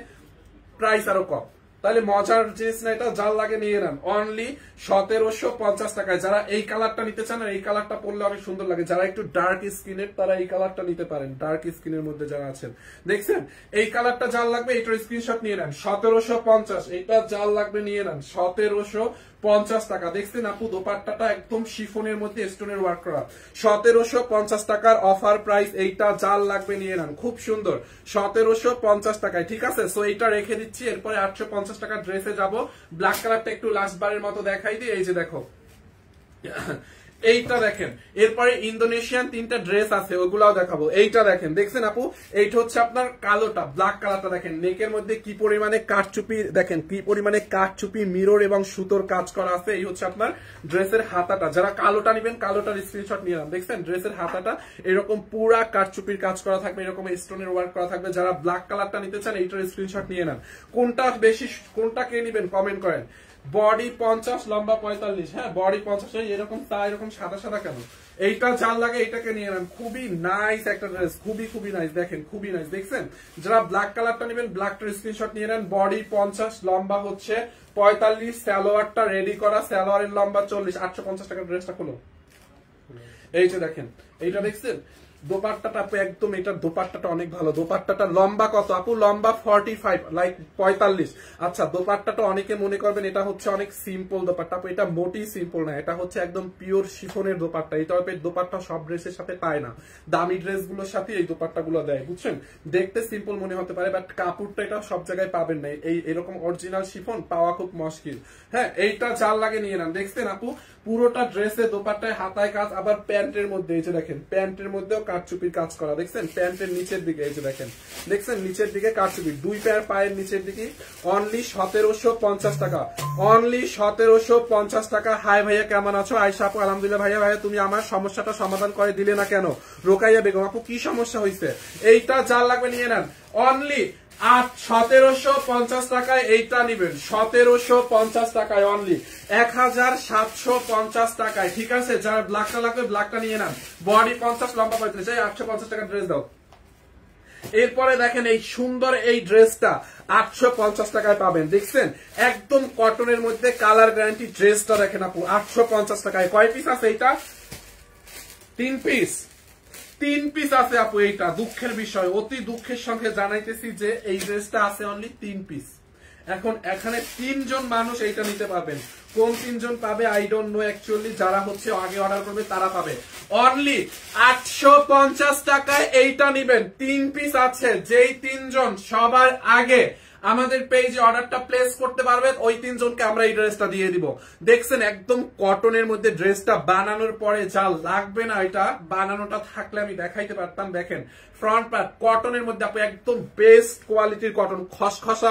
প্রাইস আরো কম। তাহলে মজার জিনিস না এটা, যার লাগে নিয়ে নেন। অনলি 1750 টাকায়। যারা এই কালারটা নিতে চান, এই কালারটা পরলে অনেক সুন্দর লাগে, যারা একটু ডার্ক স্কিনের তারা এই কালারটা নিতে পারেন, ডার্ক স্কিনের মধ্যে যারা আছেন। দেখছেন এই কালারটা যার লাগবে এইটার স্ক্রিনশট নিয়ে নেন। 1750। এটা যার লাগবে নিয়ে নেন। 1750 টাকা। দেখছেন আপু দোপাট্টাটা একদম শিফনের মধ্যে স্টোনের ওয়ার্ক করা। 1750 টাকার অফার প্রাইস। এইটা যার লাগবে নিয়ে নেন, খুব সুন্দর। 1750 টাকায়। ঠিক আছে, সো এইটা রেখে দিচ্ছি। এরপরে 850 টাকার ড্রেসে যাব। ব্ল্যাক কালারটা একটু লাস্ট বারের মতো দেখাই দিই। এই যে দেখো এইটা দেখেন। এরপরে ইন্দোনেশিয়ান 3টা ড্রেস আছে, ওগুলাও দেখাবো। এইটা দেখেন, দেখছেন আপু এইটা হচ্ছে আপনার কালোটা, ব্ল্যাক কালারটা দেখেন, নেকের মধ্যে কি পরিমাণে কাঠচুপি, দেখেন কি পরিমাণে কাঠচুপি, মিরর এবং সুতোর কাজ করা আছে। এই হচ্ছে আপনার ড্রেসের হাতাটা। যারা কালোটা নিবেন কালোটার স্ক্রিনশট নিয়ে নেন। দেখছেন ড্রেসের হাতাটা এরকম পুরা কাঠচুপির কাজ করা থাকবে, এরকম স্টোনের ওয়ার্ক করা থাকবে। যারা ব্ল্যাক কালারটা নিতে চান এইটার স্ক্রিনশট নিয়ে নেন। কোনটা বেশি, কোনটা কে নিবেন কমেন্ট করেন। বডি 50, লম্বা 45। হ্যাঁ বডি 50। এরকম তা এরকম সাদা সাদা কেন? এইটা যার লাগে এইটাকে নিয়ে নেন। খুবই নাইস একটা ড্রেস, খুবই নাইস। দেখেন খুবই নাইস। দেখছেন? যারা ব্ল্যাক কালারটা নেবেন ব্ল্যাকটার স্ক্রিনশট নিয়ে নেন। বডি 50, লম্বা হচ্ছে 45, সালোয়ারটা রেডি করা, সালোয়ারের লম্বা 40। 850 টাকার ড্রেসটা খোলো। এই যে দেখেন এইটা, দেখছেন দোপাট্টাটা আপু একদম, এটার দোপাট্টাটা অনেক ভালো। দোপাট্টাটা লম্বা কত আপু? লম্বা 45, লাইক 45। আচ্ছা, দোপাট্টাটা অনেকে মনে করবেন এটা হচ্ছে অনেক সিম্পল দোপাট্টা, আপু এটা মোটেই সিম্পল না, এটা হচ্ছে একদম পিওর শিফনের দোপাট্টা। এই টাইপের দোপাট্টা সব ড্রেসের সাথে পায় না, দামি ড্রেসগুলোর সাথে এই দোপাট্টা গুলো দেয়, বুঝছেন? দেখতে সিম্পল মনে হতে পারে, বাট কাপড়টা এটা সব জায়গায় পাবেন না, এই এরকম অরিজিনাল শিফন পাওয়া খুব মুশকিল। হ্যাঁ, এইটা জাল লাগে নিয়ে নেন। দেখছেন আপু, পুরোটা ড্রেসে দোপাট্টায় হাতায় কাজ, আবার প্যান্টের মধ্যে এই যে দেখেন, প্যান্টের মধ্যেও কারচুপির কাজ করা, দেখছেন? প্যান্টের নিচের দিকে এই যে দেখেন, দেখছেন নিচের দিকে কারচুপি, দুই পায়ের নিচের দিকে। অনলি 1750 টাকা, অনলি 1750 টাকা। হাই ভাইয়া, কেমন আছো? আয়শা আপু, আলহামদুলিল্লাহ। ভাইয়া তুমি আমার সমস্যাটা সমাধান করে দিলে না কেন? রোকাইয়া বেগম আপু, কি সমস্যা হয়েছে? এইটা জাল লাগবে, নিয়ে নেন। অনলি 1750 টাকায় এইটা নিবেন, 1750 টাকায়, অনলি 1750 টাকায়, ঠিক আছে? যারা ব্ল্যাকটা লাগবে ব্ল্যাকটা নিয়ে নেন। বডি 50, লম্বা 35, 850 টাকা ড্রেস দাও। এরপরে দেখেন এই সুন্দর এই ড্রেসটা 850 টাকায় পাবেন, দেখছেন? একদম কটনের মধ্যে কালার গ্যারান্টি ড্রেসটা দেখেন আপু, 850 টাকায়। কয় পিস আছে এইটা? 3 পিস, 3 পিস আছে আপু। এইটা দুঃখের বিষয়, অতি দুঃখের সঙ্গে জানাইতেছি যে এই ড্রেসটা আছে অনলি 3 পিস। এখন এখানে 3 জন মানুষ এইটা নিতে পারবেন। কোন 3 জন পাবে আই ডোন্ট নো অ্যাকচুয়ালি, যারা হচ্ছে আগে অর্ডার করবে তারা পাবে। অনলি 850 টাকায় এইটা নিবেন, 3 পিস আছে। যেই 3 জন সবার আগে আমাদের পেজে অর্ডারটা প্লেস করতে পারবেন, ওই 3 জনকে আমরা এই ড্রেসটা দিয়ে দিব। দেখছেন একদম কটনের মধ্যে ড্রেসটা বানানোর পরে যা লাগবে না, এটা বানানোটা থাকলে আমি দেখাইতে পারতাম। দেখেন ফ্রন্ট পার্ট কটনের মধ্যে আপনি একদম বেস্ট কোয়ালিটির কটন, খসখসা।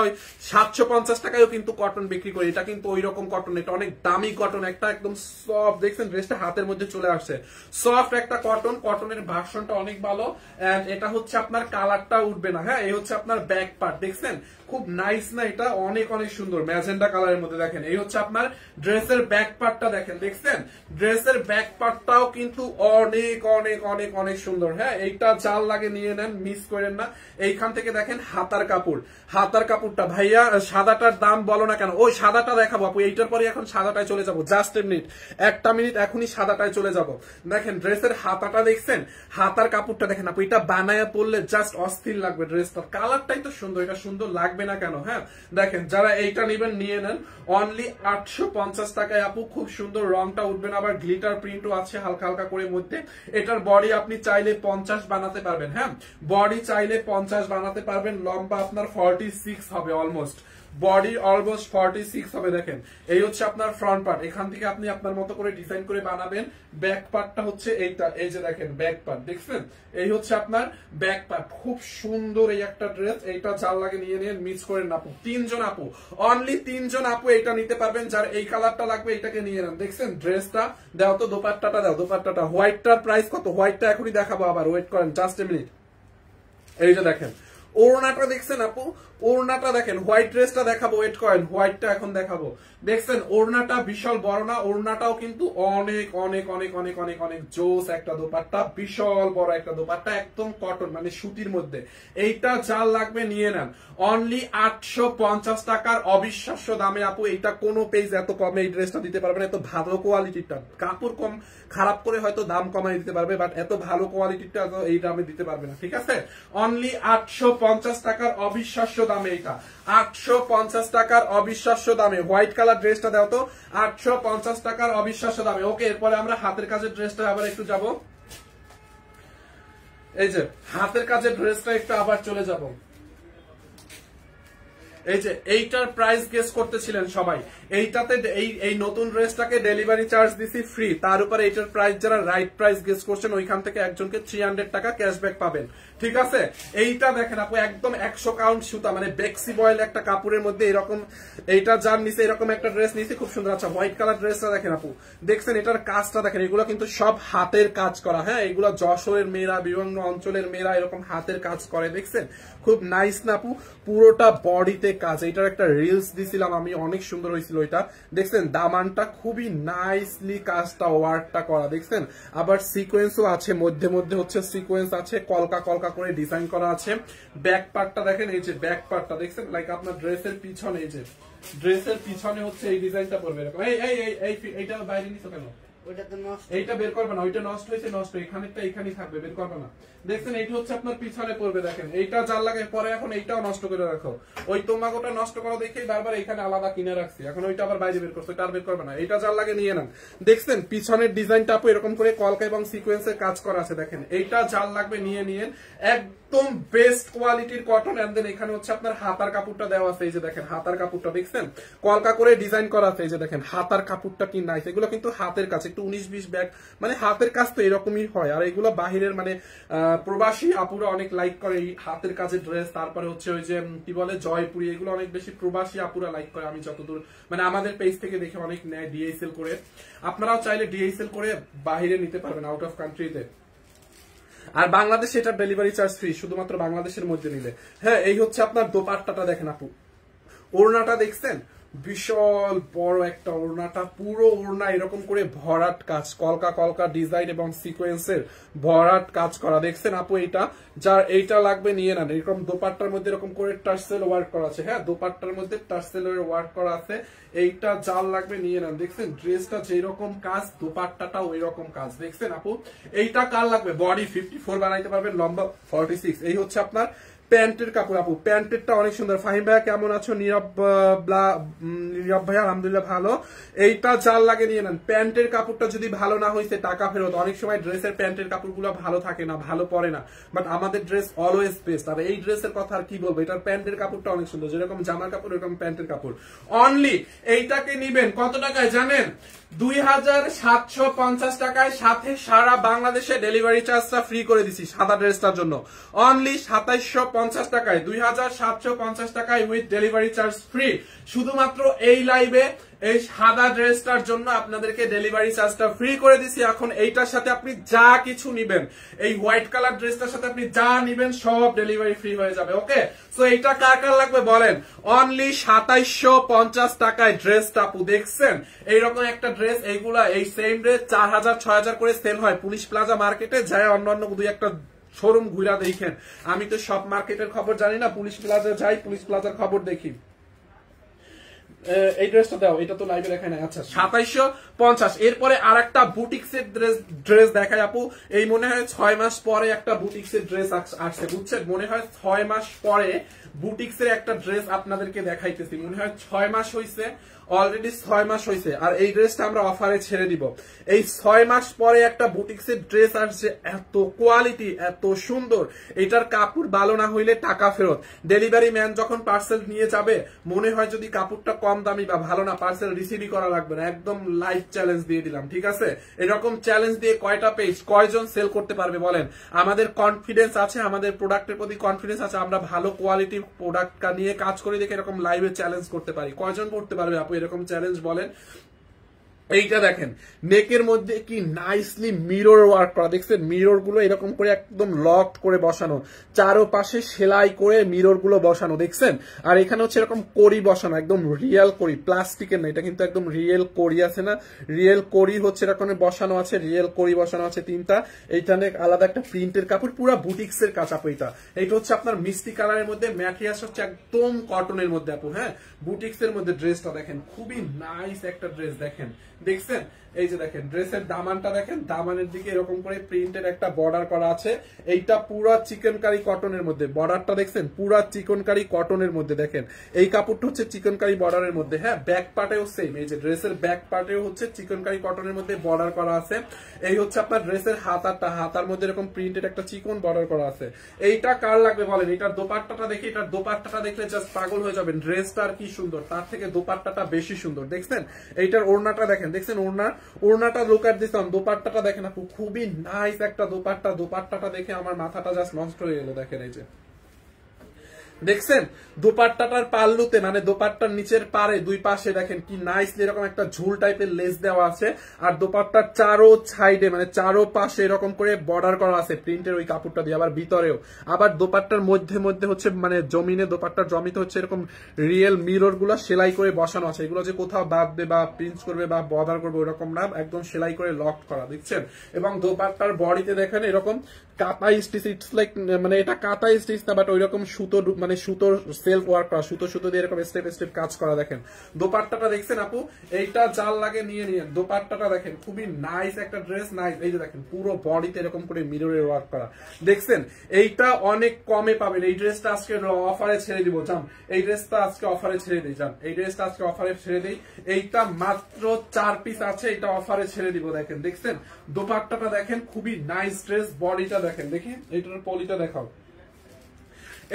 750 টাকায়ও কিন্তু কটন বিক্রি করি, এটা কিন্তু ওই রকম কটন, এটা অনেক দামি কটন, একটা একদম সফট। দেখছেন ড্রেসটা হাতের মধ্যে চলে আসছে, সফট একটা কটন, কটনের ভার্সনটা অনেক ভালো। এন্ড এটা হচ্ছে আপনার কালারটা উঠবে না। হ্যাঁ, এই হচ্ছে আপনার ব্যাক পার্ট, দেখছেন খুব নাইস না? এটা অনেক অনেক সুন্দর ম্যাজেন্ডা কালারের মধ্যে। দেখেন এই হচ্ছে আপনার ড্রেসের ব্যাক পার্টটা, দেখেন, দেখছেন ড্রেসের ব্যাক পার্টটাও কিন্তু অনেক অনেক অনেক অনেক সুন্দর। হ্যাঁ, এইটা জাল লাগে নিয়ে নেন, মিস করেন না। এইখান থেকে দেখেন হাতার কাপড়, হাতার কাপড়টা ভাইয়া সাদাটার দাম বলো না কেন? ওই সাদাটা দেখাবো আপু, এইটার পরে এখন সাদাটায় চলে যাবো, জাস্ট এ মিনিট, একটা মিনিট, এখনই সাদাটায় চলে যাব। দেখেন ড্রেসের হাতাটা দেখছেন, হাতার কাপড়টা দেখেন আপু, এটা বানায়া পড়লে জাস্ট অস্থির লাগবে। ড্রেসটার কালারটাই তো সুন্দর, এটা সুন্দর লাগবে না কেন? হ্যাঁ, দেখেন যারা এইটা নিবেন নিয়ে নেন, অনলি 850 টাকায় আপু, খুব সুন্দর, রংটা উঠবে না, আবার গ্লিটার প্রিন্টও আছে হালকা হালকা করে মধ্যে। এটার বডি আপনি চাইলে 50 বানাতে পারবেন। হ্যাঁ, বডি চাইলে 50 বানাতে পারবেন। লম্বা আপনার 46 হবে অলমোস্ট, বডি অলমোস্ট 46 হবে। দেখেন এই হচ্ছে আপনার ফ্রন্ট পার্ট, এখান থেকে আপনি আপনার মতো করে ডিজাইন করে বানাবেন। ব্যাক পার্টটা হচ্ছে এইটা, এই যে দেখেন ব্যাক পার্ট, দেখছেন এই হচ্ছে আপনার ব্যাক পার্ট, খুব সুন্দর এই একটা ড্রেস। এইটা জাল লাগে নিয়ে নিন, মিস করেন না আপু। 3 জন আপু, অনলি 3 জন আপু এইটা নিতে পারবেন। যার এই কালারটা লাগবে এইটাকে নিয়ে নেন। দেখছেন ড্রেসটা দাও তো, দোপাট্টাটা দাও, দোপাট্টাটা। হোয়াইটটার প্রাইস কত? হোয়াইটটা এখনই দেখাবো, আবার ওয়েট করেন জাস্ট এ মিনিট। এই যে দেখেন ওড়নাটা দেখছেন আপু, ওড়নাটা দেখেন, হোয়াইট ড্রেসটা দেখাবো, ওয়েট করেন, হোয়াইটটা এখন দেখাবো। দেখছেন ওড়নাটা বিশাল বড় না? ওড়নাটাও কিন্তু অনেক অনেক অনেক অনেক অনেক অনেক জোস একটা দোপাট্টা, বিশাল বড় একটা দোপাট্টা, একদম কটন মানে সুতির মধ্যে। এইটা জাল লাগবে নিয়ে নেন, অনলি 850 টাকার অবিশ্বাস্য দামে আপু। এইটা কোনো পেজ এত কমে এই ড্রেসটা দিতে পারবে না, এত ভালো কোয়ালিটিটা। কাপড় কম খারাপ করে হয়তো দাম কমাই দিতে পারবে, বাট এত ভালো কোয়ালিটিটা এই দামে দিতে পারবে না, ঠিক আছে? অনলি 850 টাকার অবিশ্বাস্য দামে, এইটা 850 টাকার অবিশ্বাস্য দামে। হোয়াইট কালার ড্রেসটা দাও তো, 850 টাকার অবিশ্বাস্য দামে। ওকে, এরপরে আমরা হাতের কাজের ড্রেসটা আবার একটু যাব। এই যে হাতের কাজের ড্রেসটা একটু আবার চলে যাব। এই যে এইটার প্রাইস গেস করতেছিলেন সবাই, এইটাতে এই নতুন ড্রেসটাকে ডেলিভারি চার্জ দিছি ফ্রি, তার উপরে এইটার প্রাইস যারা রাইট প্রাইস গেস করছেন ওইখান থেকে একজনকে 300 টাকা ক্যাশব্যাক পাবেন, ঠিক আছে? এইটা দেখেন আপু, একদম 100 কাউন্ট সুতা, মানে বেক্সি বয়েল একটা কাপড়ের মধ্যে এরকম, এইটা যার নিচে এরকম একটা ড্রেস নিচে, খুব সুন্দর। আচ্ছা, হোয়াইট কালার ড্রেসটা দেখেন আপু, দেখছেন এটার কাজটা দেখেন, এগুলো কিন্তু সব হাতের কাজ করা। হ্যাঁ, এগুলো যশোরের মেয়েরা, বিভিন্ন অঞ্চলের মেয়েরা এরকম হাতের কাজ করে, দেখছেন খুব নাইস না আপু? পুরোটা বডিতে কাজ। এইটার একটা রিলস দিছিলাম আমি, অনেক সুন্দর হয়েছিল ওইটা, দেখছেন দামানটা খুবই নাইসলি কাজটা ওয়ার্কটা করা, দেখছেন। আবার সিকোয়েন্সও আছে মধ্যে মধ্যে, হচ্ছে সিকোয়েন্স আছে, কলকা কলকা করে ডিজাইন করা আছে। ব্যাক পার্টটা দেখেন, এই যে ব্যাক পার্টটা দেখছেন, লাইক আপনার ড্রেসের পিছনে, এই যে ড্রেসের পিছনে হচ্ছে এই ডিজাইনটা পড়বে এরকম। এইটা বাইরে নিছো কেন? এইটা বের করবে না, ওইটা নষ্ট হয়েছে, নষ্ট এখানেরটা এখানেই থাকবে, বের করবে না। দেখছেন এইটা হচ্ছে আপনার পিছনে পড়বে, দেখেন এইটা যার লাগে পরে, এখন এইটাও নষ্ট করে রাখো। ওই তোমাগোটা নষ্ট করা দেখেই বারবার এখানে আলাদা কিনে রাখছি, এখন ওইটা আবার বাইরে বের করছো, তার বের করবে না, এইটা যার লাগে নিয়ে নেন। দেখছেন পিছনের ডিজাইনটা আপু এরকম করে কলকা এবং সিকোয়েন্সের কাজ করা আছে, দেখেন এইটা যার লাগবে নিয়ে নিয়েন, একদম বেস্ট কোয়ালিটির কটন। এন্ড দেন এখানে হচ্ছে আপনার হাতার কাপড়টা দেওয়া আছে, এই যে দেখেন হাতার কাপড়টা দেখছেন কলকা করে ডিজাইন করা আছে, এই যে দেখেন হাতার কাপড়টা কি নাইস। এগুলো কিন্তু হাতের কাছে একটু 19-20 ব্যাগ, মানে হাতের কাজ তো এরকমই হয়। আর এগুলো বাহিরের মানে প্রবাসী আপুরা অনেক লাইক করে এই হাতের কাজের ড্রেস। তারপরে হচ্ছে ওই যে কি বলে জয়পুরি, এগুলো অনেক বেশি প্রবাসী আপুরা লাইক করে, আমি যতদূর মানে আমাদের পেজ থেকে দেখে অনেক নেয় ডিএসএল করে। আপনারাও চাইলে ডিএসএল করে বাহিরে নিতে পারবেন, আউট অফ কান্ট্রিতে। আর বাংলাদেশে এটা ডেলিভারি চার্জ ফ্রি, শুধুমাত্র বাংলাদেশের মধ্যে নিলে। হ্যাঁ, এই হচ্ছে আপনার দোপাট্টাটা দেখেন আপু, ওড়নাটা দেখছেন বিশাল বড় একটা ওড়নাটা, পুরো ওড়না এরকম করে ভরাট কাজ, কলকা কলকা ডিজাইন এবং সিকোয়েন্সের ভরাট কাজ করা। দেখছেন আপু এইটা যার এইটা লাগবে নিয়ে নেন। এরকম দোপাট্টার মধ্যে এরকম করে টার্সেল ওয়ার্ক করা আছে, হ্যাঁ দোপাট্টার মধ্যে টার্সেলের ওয়ার্ক করা আছে, এইটা যার লাগবে নিয়ে নেন। দেখছেন ড্রেসটা যেরকম কাজ, দোপাট্টাটা ওই রকম কাজ। দেখছেন আপু এইটা কার লাগবে, বডি 54 বানাইতে পারবেন, লম্বা 46। এই হচ্ছে আপনার প্যান্টের কাপড় আপু, প্যান্টেরটা অনেক সুন্দর। ফাহিম ভাইয়া কেমন আছো? নীরব ভাইয়া আলহামদুলিল্লাহ ভালো। এইটা যার লাগে নিয়ে নেন। প্যান্টের কাপড়টা যদি ভালো না হয়েছে টাকা ফেরত। অনেক সময় ড্রেসের প্যান্টের কাপড়গুলো ভালো থাকে না, ভালো পরে না, বাট আমাদের ড্রেস অলওয়েজ বেস্ট। আর এই ড্রেসের কথা আর কি বলবো, এটার প্যান্টের কাপড়টা অনেক সুন্দর, যেরকম জামার কাপড় এরকম প্যান্টের কাপড়। অনলি এইটাকে নিবেন কত টাকায় জানেন? 2750 টাকায়, সাথে সারা বাংলাদেশে ডেলিভারি চার্জটা ফ্রি করে দিছি সাদা ড্রেসটার জন্য। অনলি 2750 টাকায়, 2750 টাকায় উইথ ডেলিভারি চার্জ ফ্রি। শুধুমাত্র এই লাইভে এই সাদা ড্রেসটার জন্য আপনাদেরকে ডেলিভারি চার্জটা ফ্রি করে দিছি। এখন এইটার সাথে আপনি যা কিছু নিবেন, এই হোয়াইট কালার ড্রেসটার সাথে আপনি যা নিবেন সব ডেলিভারি ফ্রি হয়ে যাবে। ওকে, সো এইটা কার কার লাগবে বলেন? অনলি 2750 টাকায় ড্রেসটা আপু দেখছেন এইরকম একটা ড্রেস। এইগুলা এই সেম ড্রেস 4000-6000 করে সেল হয় পুলিশ প্লাজা মার্কেটে, যায় অন্যান্য দুই একটা শোরুম ঘুরা দেখেন। আমি তো সব মার্কেটের খবর জানি না, পুলিশ প্লাজা যাই, পুলিশ প্লাজার খবর দেখি। এই ড্রেসটা দাও, এটা তো লাইভে দেখায় না। আচ্ছা 2750। এরপরে আর একটা বুটিক্সের ড্রেস দেখায় আপু। এই মনে হয় 6 মাস পরে একটা বুটিক্সের ড্রেস আসছে, বুঝছেন? মনে হয় 6 মাস পরে বুটিক্সের একটা ড্রেস আপনাদেরকে দেখাইতেছি। মনে হয় 6 মাস হয়েছে, অলরেডি 6 মাস হয়েছে। আর এই ড্রেসটা আমরা অফারে ছেড়ে দিব। এই 6 মাস পরে একটা বুটিক্সের ড্রেস আসছে, এত কোয়ালিটি, এত সুন্দর। এটার কাপড় ভালো না হইলে টাকা ফেরত। ডেলিভারি ম্যান যখন পার্সেল নিয়ে যাবে, মনে হয় যদি কাপড়টা কম দামি বা ভালো না, পার্সেল রিসিভই করা লাগবে না। একদম লাইভ চ্যালেঞ্জ দিয়ে দিলাম, ঠিক আছে? এরকম চ্যালেঞ্জ দিয়ে কয়টা পেজ, কয়জন সেল করতে পারবে বলেন? আমাদের কনফিডেন্স আছে, আমাদের প্রোডাক্টের প্রতি কনফিডেন্স আছে, আমরা ভালো কোয়ালিটির প্রোডাক্ট নিয়ে কাজ করি দেখে এরকম লাইভে চ্যালেঞ্জ করতে পারি। কয়জন করতে পারবে আপু এরকম চ্যালেঞ্জ বলেন? এইটা দেখেন নেকের মধ্যে কি নাইসলি মিরর ওয়ার্ক করা, দেখছেন? মিরর গুলো এরকম করে একদম লক করে বসানো, চারোপাশে সেলাই করে মিরর গুলো বসানো, দেখছেন? আর এখানে হচ্ছে এরকম কড়ি বসানো, একদম রিয়েল কড়ি, প্লাস্টিকের না, এটা কিন্তু একদম রিয়েল কড়ি আছে না, রিয়েল কড়ি হচ্ছে এরকম বসানো আছে, রিয়েল কড়ি বসানো আছে 3টা। এইখানে আলাদা একটা প্রিন্টের কাপড়, পুরো বুটিক্স এর কাজ আপু। এইটা হচ্ছে আপনার মিষ্টি কালারের মধ্যে, ম্যাটেরিয়ালস হচ্ছে একদম কটনের মধ্যে আপু। হ্যাঁ, বুটিক্স এর মধ্যে ড্রেসটা দেখেন, খুবই নাইস একটা ড্রেস। দেখেন, দেখছেন? এই যে দেখেন ড্রেসের দামানটা দেখেন, দামানের দিকে এরকম করে প্রিন্টের একটা বর্ডার করা আছে। এইটা পুরা চিকনকারি কটনের মধ্যে, বর্ডারটা দেখছেন পুরা চিকনকারি কটনের মধ্যে। দেখেন এই কাপড়টা হচ্ছে চিকনকারি বর্ডারের মধ্যে। হ্যাঁ, ব্যাক পার্টেও সেম, এই যে ড্রেসের ব্যাক পার্টেও হচ্ছে চিকনকারি কটনের মধ্যে বর্ডার করা আছে। এই হচ্ছে আপনার ড্রেসের হাতারটা, হাতার মধ্যে এরকম প্রিন্টের একটা চিকন বর্ডার করা আছে। এইটা কার লাগবে বলেন? এটার দোপাট্টাটা দেখে, এটার দোপাট্টাটা দেখলে জাস্ট পাগল হয়ে যাবেন। ড্রেসটা আর কি সুন্দর, তার থেকে দোপাট্টাটা বেশি সুন্দর। দেখছেন এইটার ওড়নাটা দেখেন, দেখছেন ওড়নাটা লুক এট দিস, দোপাট্টাটা দেখেন আপু, খুবই নাইস একটা দোপাট্টা। দোপাট্টাটা দেখে আমার মাথাটা জাস্ট নষ্ট হয়ে গেল। দেখেন এই যে দেখছেন দোপাট্টাটার পাল্লুতে, মানে দোপাট্টার নিচের পারে দুই পাশে দেখেন কি নাইসলি এরকম একটা ঝুল টাইপের লেস দেওয়া আছে। আর দোপাট্টার চারো সাইডে মানে চারো পাশে এরকম করে বর্ডার করা আছে প্রিন্টের ওই কাপড়টা দিয়ে, আবার ভিতরেও। আবার দোপাট্টার মধ্যে মধ্যে হচ্ছে মানে জমিনে, দোপাট্টার জমিতে হচ্ছে এরকম রিয়েল মিরর গুলা সেলাই করে বসানো আছে। এগুলো যে কোথাও বাঁধবে বা প্রিন্ট করবে বা বর্ডার করবে ওরকম না, একদম সেলাই করে লক করা, দেখছেন? এবং দোপাট্টার বডিতে দেখেন এরকম কাঁথা স্টিচ, ইটস লাইক মানে এটা কাঁথা স্টিচ না, বাট ওইরকম সুতো মানে মানে সুতোর সেলফ ওয়ার্ক করা, সুতো সুতো দিয়ে এরকম স্টেপ স্টেপ কাজ করা। দেখেন দোপাট্টাটা দেখছেন আপু, এইটা জাল লাগে নিয়ে নিয়ে। দোপাট্টাটা দেখেন খুবই নাইস একটা ড্রেস, নাইস। এই যে দেখেন পুরো বডিতে এরকম করে মিররের ওয়ার্ক করা, দেখছেন এইটা অনেক কমে পাবেন। এই ড্রেসটা আজকে অফারে ছেড়ে দিব জান, এই ড্রেসটা আজকে অফারে ছেড়ে দিই জান, এই ড্রেসটা আজকে অফারে ছেড়ে দিই। এইটা মাত্র 4 পিস আছে, এটা অফারে ছেড়ে দিব। দেখেন দেখছেন দোপাট্টাটা দেখেন খুবই নাইস ড্রেস, বডিটা দেখেন, দেখি এইটার পলিটা দেখাও।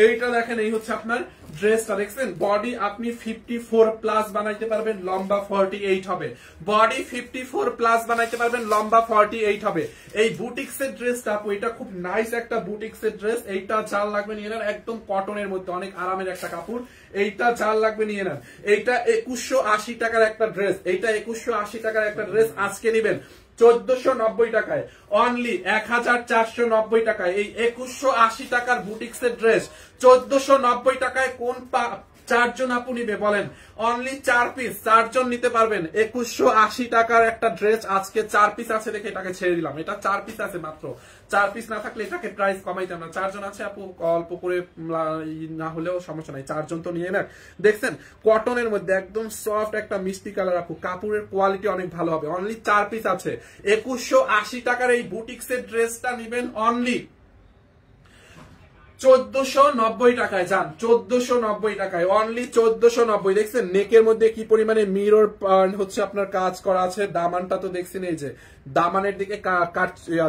এইটা দেখেন এই হচ্ছে আপনার ড্রেসটা, দেখছেন বডি আপনি 54 প্লাস বানাইতে পারবেন, লম্বা 48 হবে। বডি 54 প্লাস বানাইতে পারবেন, লম্বা 48 হবে। এই বুটিক্সের ড্রেসটা আপু, এটা খুব নাইস একটা বুটিক্সের ড্রেস। এইটা জাল লাগবে নিয়ে নেন, একদম কটনের মধ্যে অনেক আরামের একটা কাপড়। এইটা জাল লাগবে নিয়ে নেন। এইটা 2180 টাকার একটা ড্রেস, এইটা 2180 টাকার একটা ড্রেস আজকে নিবেন 1490 টাকায়, অনলি 1490 টাকায়। এই 2180 টাকার বুটিক্সের ড্রেস 1490 টাকায় কোন 4 জন আপু নিবে বলেন? অনলি 4 পিস, 4 জন নিতে পারবেন। 2180 টাকার একটা ড্রেস আজকে 4 পিস আছে দেখে এটাকে ছেড়ে দিলাম। এটা 4 পিস আছে মাত্র, 4 পিস না থাকলে এটাকে প্রাইস কমাইতাম না। 4 জন আছে আপু, অল্প করে না হলেও সমস্যা নাই, 4 জন তো নিয়ে নেন। দেখছেন কটনের মধ্যে একদম সফট একটা মিষ্টি কালার আপু, কাপড়ের কোয়ালিটি অনেক ভালো হবে। অনলি 4 পিস আছে। 2180 টাকার এই বুটিক্সের ড্রেসটা নিবেন অনলি 1490 টাকায় যান, 1490 টাকায়, অনলি 1490। দেখছেন নেকের মধ্যে কি পরিমাণে মিরর হচ্ছে আপনার কাজ করা আছে। দামানটা তো দেখছেন, এই যে দামানের দিকে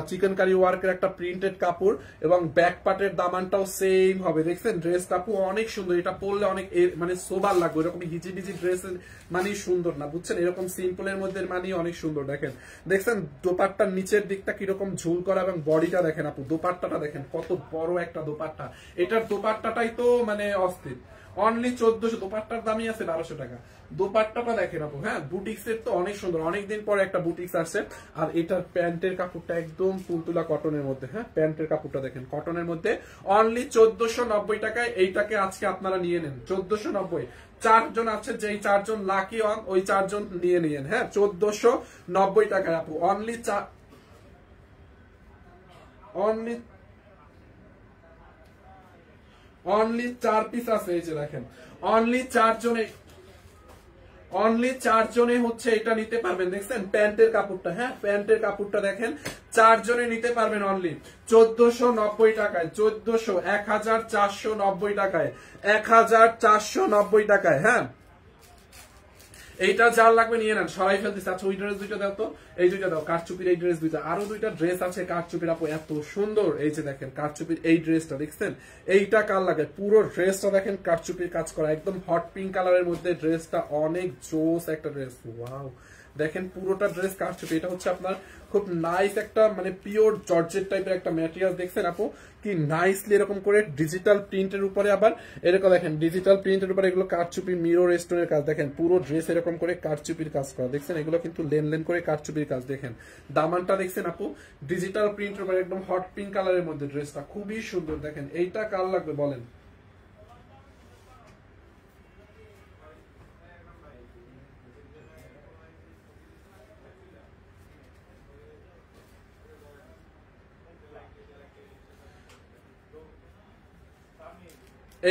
চিকেন কারি ওয়ার্কের একটা প্রিন্টেড কাপড়, এবং ব্যাক পার্টের দামানটাও সেম হবে। দেখছেন ড্রেসটা আপু অনেক সুন্দর, এটা পরলে অনেক মানে সোবার লাগবে। এরকম হিজিবিজি ড্রেস মানে সুন্দর না, বুঝছেন, এরকম সিম্পলের মধ্যে মানে অনেক সুন্দর। দেখেন দেখছেন দোপাট্টার নিচের দিকটা কিরকম ঝুল করা, এবং বডিটা দেখেন আপু, দোপাট্টাটা দেখেন কত বড় একটা দোপাট্টা। এটার দোপাট্টাটাই তো মানে অস্থির। অনলি 1400, দোপাট্টার দামই আছে 1200 টাকা। দোপাট্টাটা দেখেন আপু, হ্যাঁ বুটিক্সের তো অনেক সুন্দর, অনেকদিন পরে একটা বুটিক্স আসছে। আর এটার প্যান্টের কাপড়টা একদম তুলতুলা কটনের মধ্যে, হ্যাঁ প্যান্টের কাপড়টা দেখেন কটনের মধ্যে, অনলি 1490 টাকায়। এইটাকে আজকে আপনারা নিয়ে নেন 1490। 4 জন আছে, যেই 4 জন লাকি অন ওই 4 জন নিয়ে নিয়েন, হ্যাঁ 1490 টাকায় আপু। অনলি অনলি 4 পিস আছে, এই যে দেখেন অনলি 4 জনে হচ্ছে এটা নিতে পারবেন। দেখছেন প্যান্টের কাপড়টা, হ্যাঁ প্যান্টের কাপড়টা দেখেন 4 জনে নিতে পারবেন অনলি 1490 টাকায়। 1490 টাকায়, 1490 টাকায়, হ্যাঁ এইটা যার লাগবে নিয়ে নেন, সরাই ফেলতেছে। আচ্ছা ওই ড্রেস দুইটা দাও তো, এই দুইটা দাও, কারচুপির এই ড্রেস দুইটা। আরো দুইটা ড্রেস আছে কারচুপির আপু, এত সুন্দর। এই যে দেখেন কারচুপির এই ড্রেসটা, দেখছেন এইটা কার লাগে, পুরো ড্রেসটা দেখেন কারচুপির কাজ করা, একদম হট পিঙ্ক কালারের মধ্যে ড্রেসটা অনেক জোস একটা ড্রেস। ওয়াও দেখেন পুরোটা ড্রেস কারচুপি। এটা হচ্ছে আপনার খুব নাইস একটা মানে পিওর জর্জেট টাইপের একটা ম্যাটেরিয়াল। দেখছেন আপু কি নাইসলি এরকম করে ডিজিটাল প্রিন্টের উপরে, আবার এরকম দেখেন ডিজিটাল প্রিন্টের উপরে এগুলো কারচুপি মিরর স্টোনের কাজ। দেখেন পুরো ড্রেস এরকম করে কারচুপির কাজ করা, দেখছেন এগুলো কিন্তু লেন লেন করে কারচুপির কাজ। দেখেন দামানটা দেখছেন আপু, ডিজিটাল প্রিন্টের উপরে একদম হট পিঙ্ক কালারের মধ্যে ড্রেসটা খুবই সুন্দর। দেখেন এইটা কার লাগবে বলেন?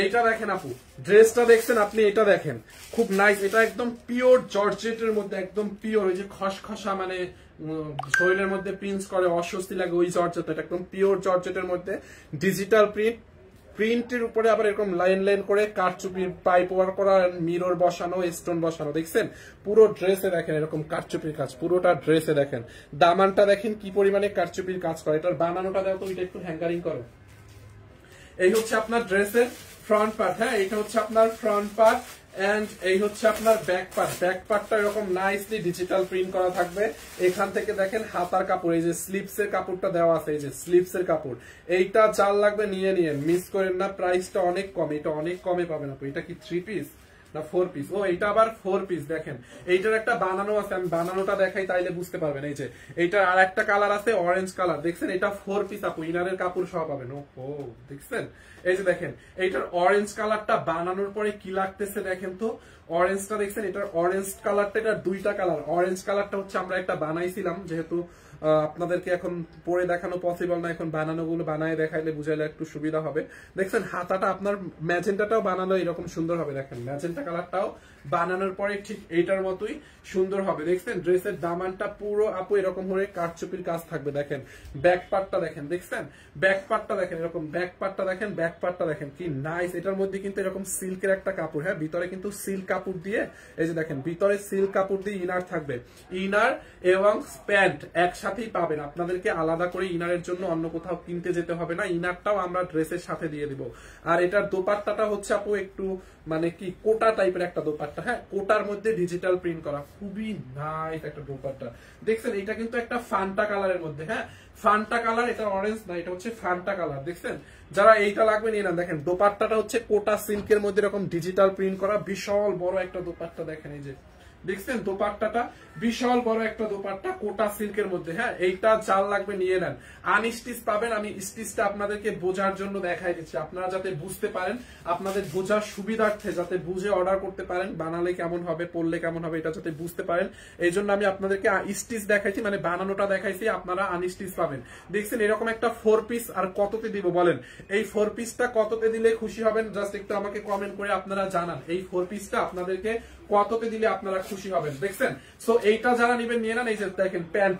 এইটা দেখেন আপু, ড্রেসটা দেখছেন আপনি, এটা দেখেন খুব নাইস। এটা একদম পিওর জর্জেটের মধ্যে, একদম পিওর ওই যে খসখসা মানে শরীরের মধ্যে প্রিন্স করে অস্বস্তি লাগে ওই জর্জেট, এটা একদম পিওর জর্জেটের মধ্যে ডিজিটাল প্রিন্টের উপরে আবার এরকম লাইন লাইন করে কারচুপির পাইপ ওয়ার্ক করা, মিরর বসানো, স্টোন বসানো। দেখছেন পুরো ড্রেসে দেখেন এরকম কারচুপির কাজ, পুরোটা ড্রেসে দেখেন। দামানটা দেখেন কি পরিমাণে কারচুপির কাজ করে। এটার বানানোটা দাও তো, এটা একটু হ্যাঙ্গারিং করো। এই হচ্ছে আপনার ড্রেসের ফ্রন্ট পার্ট, হ্যাঁ এটা হচ্ছে আপনার ফ্রন্ট পার্ট, এন্ড এই হচ্ছে আপনার ব্যাক পার্ট। ব্যাক পার্টটা এরকম নাইসলি ডিজিটাল প্রিন্ট করা থাকবে। এখান থেকে দেখেন হাতার কাপড়, এই যে স্লিপস এর কাপড়টা দেওয়া আছে, এই যে স্লিপস এর কাপড়। এইটা যার লাগবে নিয়ে নিয়েন, মিস করেন না, প্রাইসটা অনেক কম, এটা অনেক কমে পাবেন আপনি। এটা কি 3 পিস না 4 পিস? ও এটা আবার 4 পিস। দেখেন এইটার একটা বানানো আছে, আমি বানানোটা দেখাই তাইলে বুঝতে পারবেন। এই যে এইটার আর একটা কালার আছে অরেঞ্জ কালার, দেখছেন এটা 4 পিস আপু, ইনারের কাপড় সহ পাবেন। ও দেখছেন এই যে দেখেন এইটার অরেঞ্জ কালারটা বানানোর পরে কি লাগতেছে দেখেন তো, অরেঞ্জটা দেখছেন, এটার অরেঞ্জ কালারটা, এটা দুইটা কালার। অরেঞ্জ কালারটা হচ্ছে আমরা একটা বানাইছিলাম, যেহেতু আপনাদেরকে এখন পরে দেখানো পসিবল না, এখন বানানোগুলো বানায় দেখাইলে বুঝাইলে একটু সুবিধা হবে। দেখছেন হাতাটা আপনার ম্যাজেন্টাটাও বানানো এরকম সুন্দর হবে, দেখেন ম্যাজেন্টা কালারটাও বানানোর পরে ঠিক এইটার মতোই সুন্দর হবে। দেখছেন ড্রেসের দামানটা পুরো আপু এরকম হয়ে কারচুপির কাজ থাকবে। দেখেন ব্যাক পার্টটা দেখেন, দেখছেন ব্যাক পার্টটা দেখেন, এরকম ব্যাক পার্টটা দেখেন, ব্যাক পার্টটা দেখেন কি নাইস। এটার মধ্যে কিন্তু এরকম সিল্কের একটা কাপড়, হ্যাঁ ভিতরে কিন্তু সিল্ক কাপড় দিয়ে, এই যে দেখেন ভিতরে সিল্ক কাপড় দিয়ে ইনার থাকবে। ইনার এবং প্যান্ট একসাথেই পাবেন, আপনাদেরকে আলাদা করে ইনারের জন্য অন্য কোথাও কিনতে যেতে হবে না, ইনারটাও আমরা ড্রেসের সাথে দিয়ে দিব। আর এটার দোপাট্টাটা হচ্ছে আপু একটু মানে কি কোটা টাইপের একটা দোপাট্টা, হ্যাঁ কোটার মধ্যে ডিজিটাল প্রিন্ট করা, খুবই নাইস একটা দোপাট্টা। দেখছেন এটা কিন্তু একটা ফান্টা কালারের মধ্যে, হ্যাঁ ফান্টা কালার, এটা অরেঞ্জ না, এটা হচ্ছে ফান্টা কালার। দেখছেন যারা এইটা লাগবে নিয়ে নেন। দেখেন দোপাট্টাটা হচ্ছে কোটা সিল্কের মধ্যে এরকম ডিজিটাল প্রিন্ট করা, বিশাল বড় একটা দোপাট্টা। দেখেন এই যে দেখছেন দোপাট্টাটা বিশাল বড় একটা দোপাট্টা কোটা সিল্কের মধ্যে, হ্যাঁ এইটা জাল লাগবে নিয়ে নেন। আনস্টিচ পাবেন, আমি স্টিচটা আপনাদেরকে বোঝার জন্য দেখাই দিচ্ছি, আপনারা যাতে বুঝতে পারেন, আপনাদের বোঝার সুবিধার্থে যাতে বুঝে অর্ডার করতে পারেন, বানালে কেমন হবে পড়লে কেমন হবে এটা যাতে বুঝতে পারেন, এই জন্য আমি আপনাদেরকে স্টিচ দেখাইছি, মানে বানানোটা দেখাইছি, আপনারা আনস্টিচ পাবেন। দেখছেন এরকম একটা 4 পিস, আর কততে দিব বলেন? এই 4 পিসটা কততে দিলে খুশি হবেন জাস্ট একটু আমাকে কমেন্ট করে আপনারা জানান, এই 4 পিসটা আপনাদেরকে কততে দিলে আপনারা খুশি হবেন। দেখছেন সো এইটা যারা নেবেন নিয়ে নেন। এই যে দেখেন প্যান্ট,